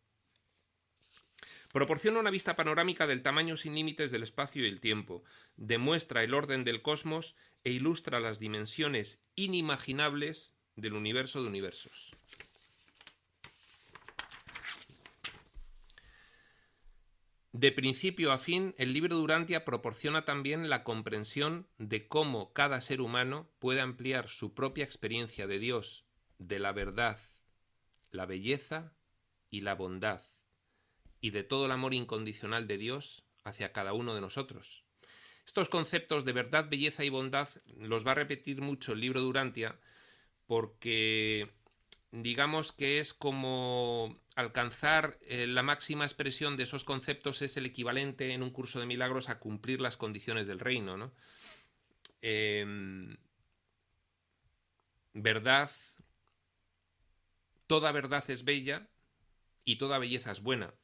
A: Proporciona una vista panorámica del tamaño sin límites del espacio y el tiempo, demuestra el orden del cosmos e ilustra las dimensiones inimaginables del universo de universos. De principio a fin, el libro de Urantia proporciona también la comprensión de cómo cada ser humano puede ampliar su propia experiencia de Dios, de la verdad, la belleza y la bondad, y de todo el amor incondicional de Dios hacia cada uno de nosotros. Estos conceptos de verdad, belleza y bondad los va a repetir mucho el libro de Urantia, porque digamos que es como alcanzar la máxima expresión de esos conceptos es el equivalente en un curso de milagros a cumplir las condiciones del reino, ¿no? Verdad, toda verdad es bella y toda belleza es buena.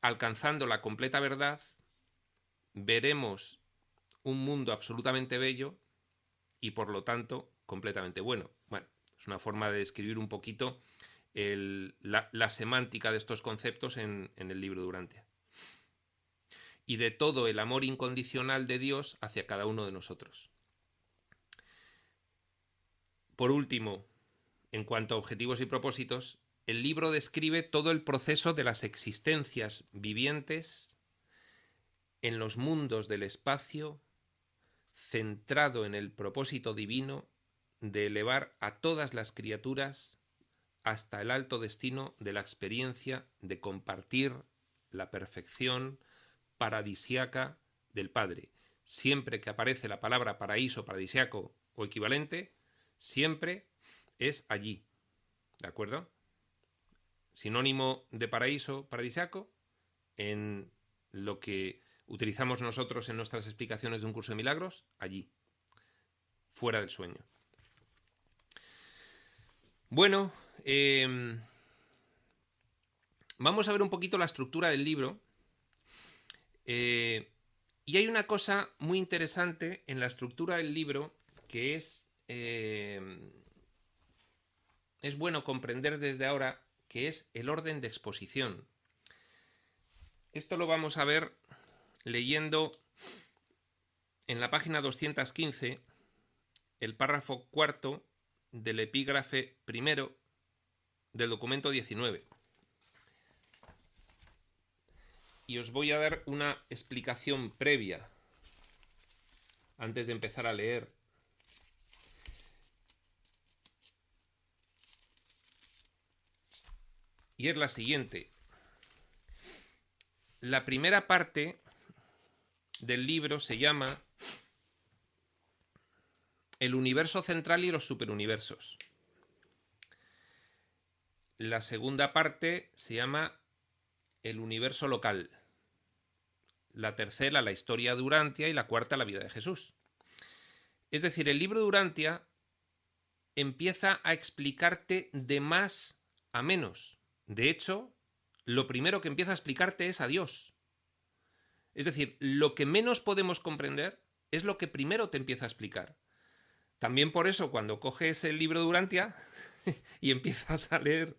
A: Alcanzando la completa verdad, veremos un mundo absolutamente bello y por lo tanto completamente bueno. Bueno, es una forma de describir un poquito la semántica de estos conceptos en el libro de Urantia. Y de todo el amor incondicional de Dios hacia cada uno de nosotros. Por último, en cuanto a objetivos y propósitos, el libro describe todo el proceso de las existencias vivientes en los mundos del espacio, centrado en el propósito divino de elevar a todas las criaturas hasta el alto destino de la experiencia de compartir la perfección paradisiaca del Padre. Siempre que aparece la palabra paraíso, paradisiaco o equivalente, siempre es allí. ¿De acuerdo? Sinónimo de paraíso, paradisiaco, en lo que utilizamos nosotros en nuestras explicaciones de un curso de milagros, allí, fuera del sueño. Bueno, vamos a ver un poquito la estructura del libro. Y hay una cosa muy interesante en la estructura del libro que es bueno comprender desde ahora, que es el orden de exposición. Esto lo vamos a ver leyendo en la página 215, el párrafo cuarto del epígrafe primero del documento 19. Y os voy a dar una explicación previa antes de empezar a leer. Y es la siguiente. La primera parte del libro se llama El universo central y los superuniversos. La segunda parte se llama El universo local. La tercera, la historia de Urantia, y la cuarta, la vida de Jesús. Es decir, el libro de Urantia empieza a explicarte de más a menos. De hecho, lo primero que empieza a explicarte es a Dios. Es decir, lo que menos podemos comprender es lo que primero te empieza a explicar. También por eso, cuando coges el libro de Urantia y empiezas a leer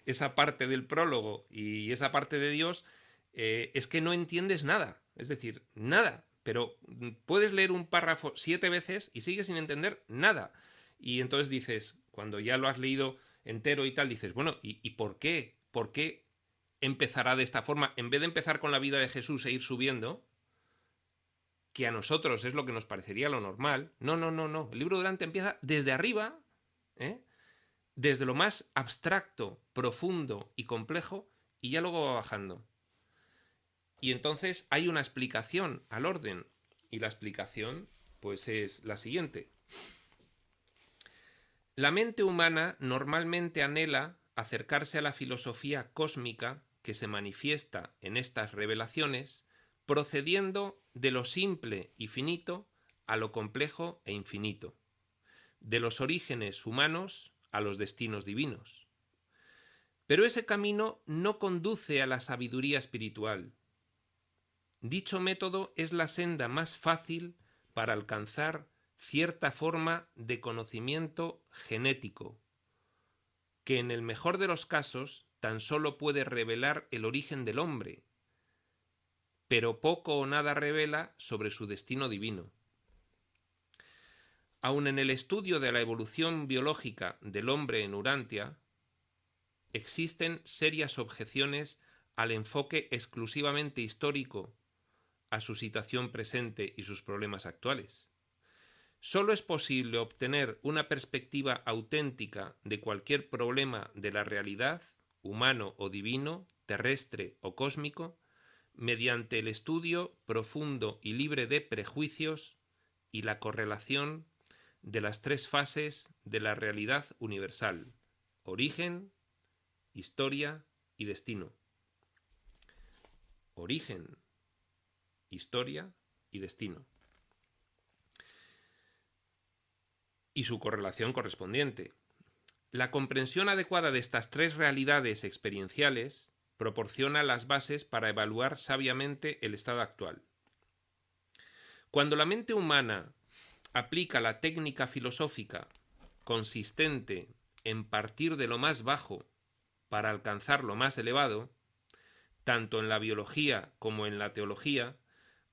A: esa parte del prólogo y esa parte de Dios, es que no entiendes nada. Es decir, nada. Pero puedes leer un párrafo 7 veces y sigues sin entender nada. Y entonces dices, cuando ya lo has leído entero y tal, dices, bueno, ¿y por qué? ¿Por qué empezará de esta forma? En vez de empezar con la vida de Jesús e ir subiendo, que a nosotros es lo que nos parecería lo normal. No. El libro de Urantia empieza desde arriba, desde lo más abstracto, profundo y complejo, y ya luego va bajando. Y entonces hay una explicación al orden, y la explicación pues es la siguiente. La mente humana normalmente anhela acercarse a la filosofía cósmica que se manifiesta en estas revelaciones, procediendo de lo simple y finito a lo complejo e infinito, de los orígenes humanos a los destinos divinos. Pero ese camino no conduce a la sabiduría espiritual. Dicho método es la senda más fácil para alcanzar cierta forma de conocimiento genético, que en el mejor de los casos tan solo puede revelar el origen del hombre, pero poco o nada revela sobre su destino divino. Aun en el estudio de la evolución biológica del hombre en Urantia, existen serias objeciones al enfoque exclusivamente histórico, a su situación presente y sus problemas actuales. Solo es posible obtener una perspectiva auténtica de cualquier problema de la realidad, humano o divino, terrestre o cósmico, mediante el estudio profundo y libre de prejuicios y la correlación de las tres fases de la realidad universal: origen, historia y destino. Origen, historia y destino. Y su correlación correspondiente. La comprensión adecuada de estas tres realidades experienciales proporciona las bases para evaluar sabiamente el estado actual. Cuando la mente humana aplica la técnica filosófica consistente en partir de lo más bajo para alcanzar lo más elevado, tanto en la biología como en la teología,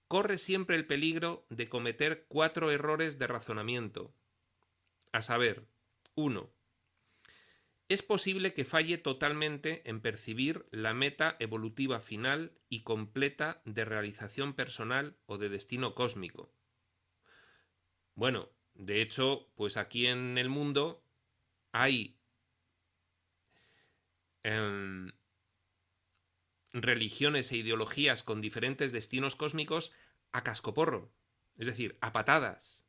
A: corre siempre el peligro de cometer 4 errores de razonamiento, a saber: 1. Es posible que falle totalmente en percibir la meta evolutiva final y completa de realización personal o de destino cósmico. Bueno, de hecho, pues aquí en el mundo hay religiones e ideologías con diferentes destinos cósmicos a cascoporro, es decir, a patadas.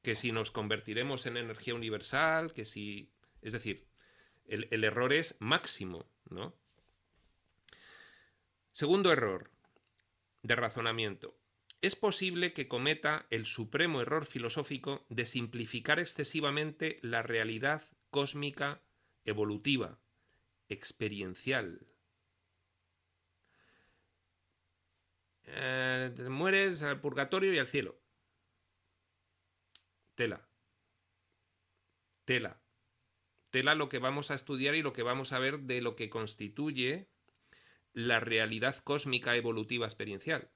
A: Que si nos convertiremos en energía universal, que si... Es decir, el error es máximo, ¿no? Segundo error de razonamiento. Es posible que cometa el supremo error filosófico de simplificar excesivamente la realidad cósmica evolutiva, experiencial. Mueres al purgatorio y al cielo. Tela. Tela. Tela lo que vamos a estudiar y lo que vamos a ver de lo que constituye la realidad cósmica evolutiva experiencial.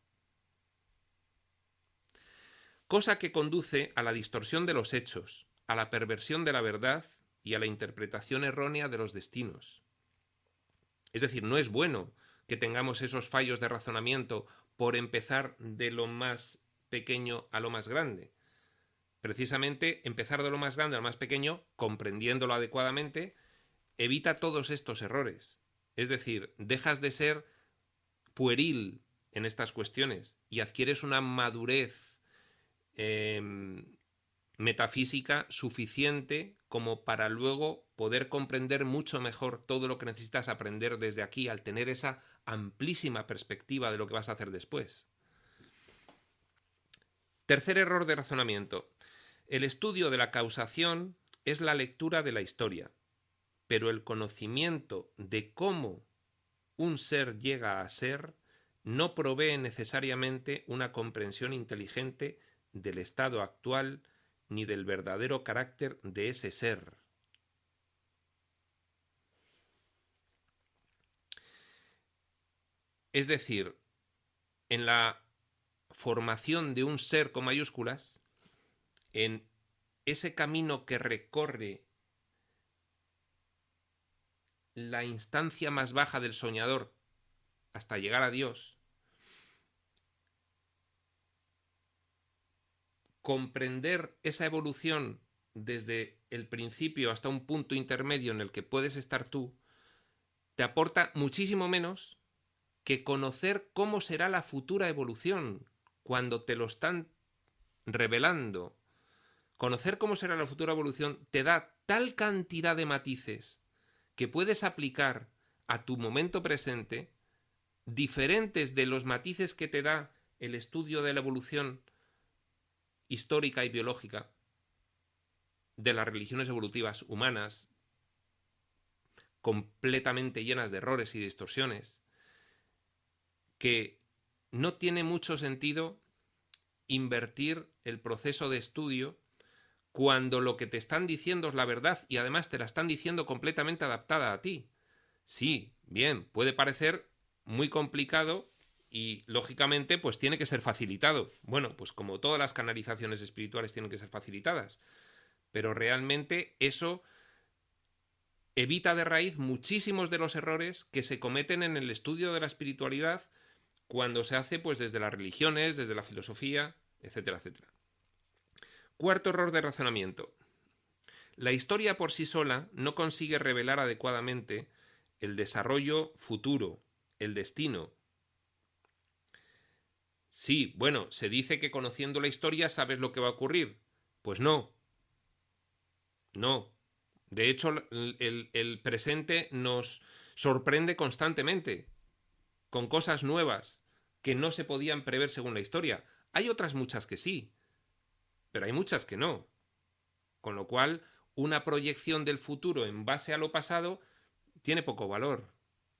A: Cosa que conduce a la distorsión de los hechos, a la perversión de la verdad y a la interpretación errónea de los destinos. Es decir, no es bueno que tengamos esos fallos de razonamiento por empezar de lo más pequeño a lo más grande. Precisamente empezar de lo más grande a lo más pequeño, comprendiéndolo adecuadamente, evita todos estos errores. Es decir, dejas de ser pueril en estas cuestiones y adquieres una madurez metafísica suficiente como para luego poder comprender mucho mejor todo lo que necesitas aprender desde aquí, al tener esa amplísima perspectiva de lo que vas a hacer después. Tercer error de razonamiento. El estudio de la causación es la lectura de la historia, pero el conocimiento de cómo un ser llega a ser no provee necesariamente una comprensión inteligente del estado actual ni del verdadero carácter de ese ser. Es decir, en la formación de un ser con mayúsculas, en ese camino que recorre la instancia más baja del soñador hasta llegar a Dios, comprender esa evolución desde el principio hasta un punto intermedio en el que puedes estar tú, te aporta muchísimo menos que conocer cómo será la futura evolución cuando te lo están revelando. Conocer cómo será la futura evolución te da tal cantidad de matices que puedes aplicar a tu momento presente, diferentes de los matices que te da el estudio de la evolución histórica y biológica de las religiones evolutivas humanas, completamente llenas de errores y distorsiones, que no tiene mucho sentido invertir el proceso de estudio cuando lo que te están diciendo es la verdad y además te la están diciendo completamente adaptada a ti? Sí, bien, puede parecer muy complicado y lógicamente pues tiene que ser facilitado. Bueno, pues como todas las canalizaciones espirituales tienen que ser facilitadas, pero realmente eso evita de raíz muchísimos de los errores que se cometen en el estudio de la espiritualidad cuando se hace pues desde las religiones, desde la filosofía, etcétera, etcétera. Cuarto error de razonamiento. La historia por sí sola no consigue revelar adecuadamente el desarrollo futuro, el destino. Sí, bueno, se dice que conociendo la historia sabes lo que va a ocurrir. Pues no. No. De hecho, el presente nos sorprende constantemente con cosas nuevas que no se podían prever según la historia. Hay otras muchas que sí, pero hay muchas que no. Con lo cual, una proyección del futuro en base a lo pasado tiene poco valor.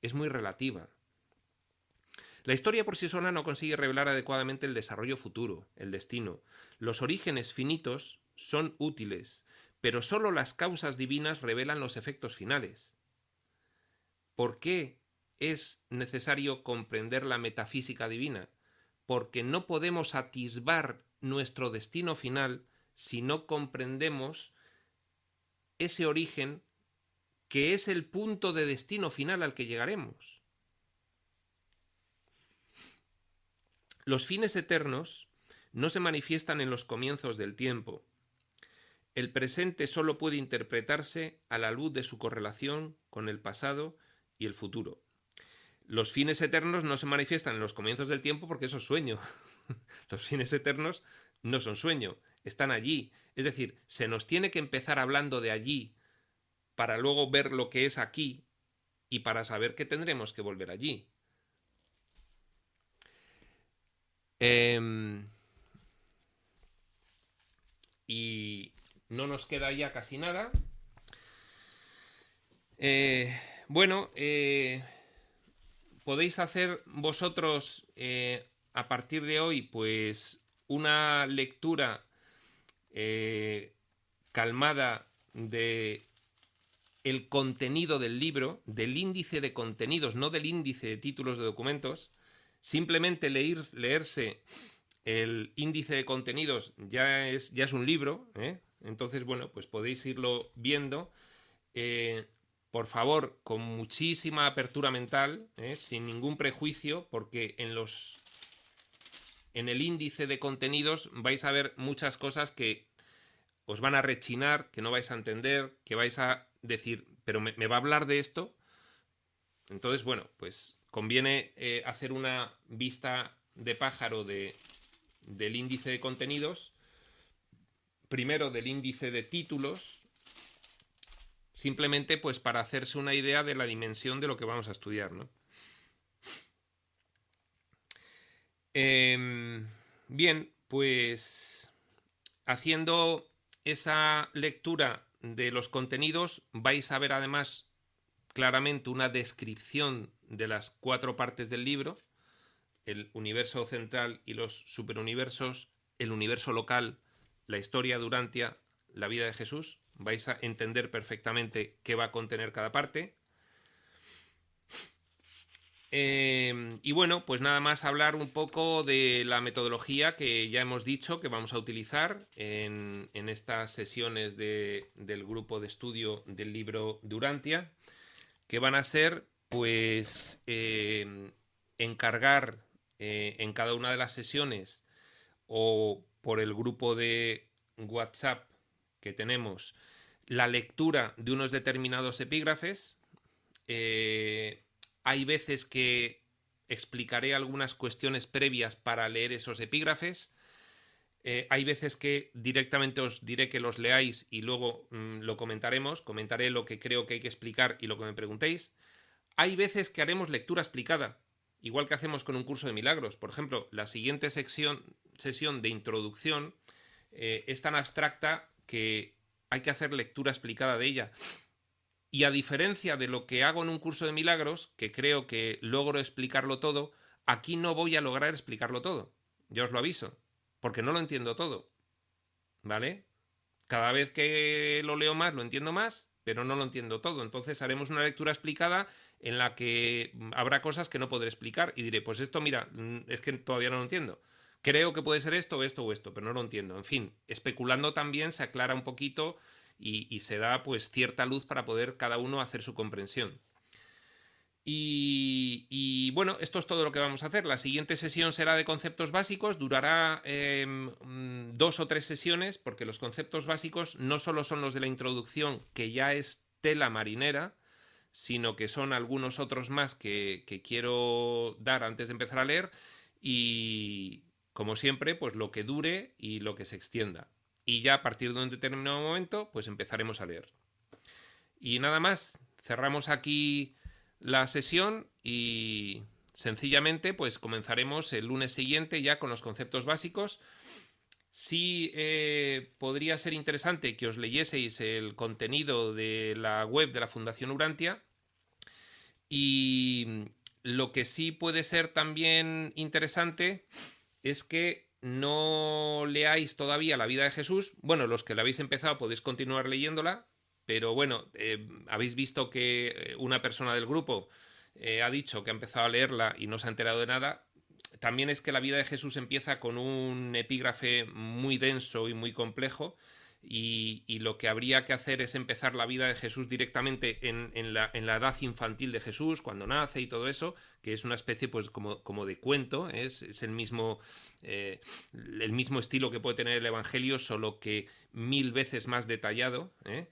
A: Es muy relativa. La historia por sí sola no consigue revelar adecuadamente el desarrollo futuro, el destino. Los orígenes finitos son útiles, pero solo las causas divinas revelan los efectos finales. ¿Por qué es necesario comprender la metafísica divina? Porque no podemos atisbar nuestro destino final si no comprendemos ese origen que es el punto de destino final al que llegaremos. Los fines eternos no se manifiestan en los comienzos del tiempo. El presente solo puede interpretarse a la luz de su correlación con el pasado y el futuro. Los fines eternos no se manifiestan en los comienzos del tiempo porque eso es sueño. Los fines eternos no son sueño, están allí. Es decir, se nos tiene que empezar hablando de allí para luego ver lo que es aquí y para saber que tendremos que volver allí. Y no nos queda ya casi nada. Bueno, podéis hacer vosotros a partir de hoy pues una lectura calmada de el contenido del libro, del índice de contenidos, no del índice de títulos de documentos. Simplemente leerse el índice de contenidos ya es un libro, ¿eh? Entonces, bueno, pues podéis irlo viendo. Por favor, con muchísima apertura mental, sin ningún prejuicio, porque en el índice de contenidos vais a ver muchas cosas que os van a rechinar, que no vais a entender, que vais a decir, pero ¿me va a hablar de esto? Entonces, bueno, pues conviene hacer una vista de pájaro del índice de contenidos, primero del índice de títulos, simplemente pues para hacerse una idea de la dimensión de lo que vamos a estudiar, ¿no? Bien, pues haciendo esa lectura de los contenidos vais a ver además claramente una descripción de las 4 partes del libro: el universo central y los superuniversos, el universo local, la historia Durantia, la vida de Jesús. Vais a entender perfectamente qué va a contener cada parte. Y bueno, pues nada más hablar un poco de la metodología que ya hemos dicho que vamos a utilizar en estas sesiones del grupo de estudio del libro Durantia, que van a ser pues encargar en cada una de las sesiones o por el grupo de WhatsApp que tenemos la lectura de unos determinados epígrafes. Hay veces que explicaré algunas cuestiones previas para leer esos epígrafes. Hay veces que directamente os diré que los leáis y luego lo comentaremos. Comentaré lo que creo que hay que explicar y lo que me preguntéis. Hay veces que haremos lectura explicada, igual que hacemos con un curso de milagros. Por ejemplo, la siguiente sesión de introducción es tan abstracta que hay que hacer lectura explicada de ella. Y a diferencia de lo que hago en un curso de milagros, que creo que logro explicarlo todo, aquí no voy a lograr explicarlo todo. Ya os lo aviso. porque no lo entiendo todo, ¿vale? Cada vez que lo leo más, lo entiendo más, pero no lo entiendo todo. Entonces haremos una lectura explicada en la que habrá cosas que no podré explicar y diré, pues esto, mira, es que todavía no lo entiendo. Creo que puede ser esto, esto o esto, pero no lo entiendo. En fin, especulando también se aclara un poquito y se da pues cierta luz para poder cada uno hacer su comprensión. Y bueno, esto es todo lo que vamos a hacer. La siguiente sesión será de conceptos básicos, durará 2 o 3 sesiones, porque los conceptos básicos no solo son los de la introducción, que ya es tela marinera, sino que son algunos otros más que quiero dar antes de empezar a leer y, como siempre, pues lo que dure y lo que se extienda. Y ya a partir de un determinado momento, pues empezaremos a leer. Y nada más, cerramos aquí la sesión y sencillamente pues comenzaremos el lunes siguiente ya con los conceptos básicos. Sí, podría ser interesante que os leyeseis el contenido de la web de la Fundación Urantia, y lo que sí puede ser también interesante es que no leáis todavía la vida de Jesús. Bueno, los que la habéis empezado podéis continuar leyéndola, pero bueno, habéis visto que una persona del grupo ha dicho que ha empezado a leerla y no se ha enterado de nada. También es que la vida de Jesús empieza con un epígrafe muy denso y muy complejo, y lo que habría que hacer es empezar la vida de Jesús directamente en la edad infantil de Jesús, cuando nace y todo eso, que es una especie pues como de cuento, es el mismo estilo que puede tener el Evangelio, solo que 1000 veces más detallado, ¿eh?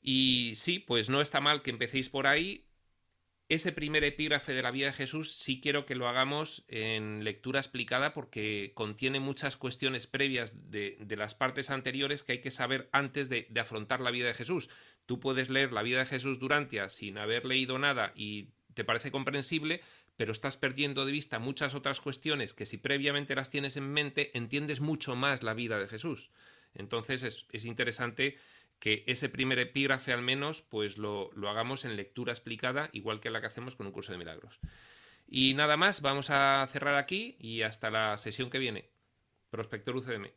A: Y sí, pues no está mal que empecéis por ahí. Ese primer epígrafe de la vida de Jesús sí quiero que lo hagamos en lectura explicada, porque contiene muchas cuestiones previas de las partes anteriores que hay que saber antes de afrontar la vida de Jesús. Tú puedes leer la vida de Jesús Durantia sin haber leído nada y te parece comprensible, pero estás perdiendo de vista muchas otras cuestiones que, si previamente las tienes en mente, entiendes mucho más la vida de Jesús. Entonces es interesante que ese primer epígrafe al menos pues lo hagamos en lectura explicada, igual que la que hacemos con un curso de milagros. Y nada más, vamos a cerrar aquí y hasta la sesión que viene. Prospector UCM.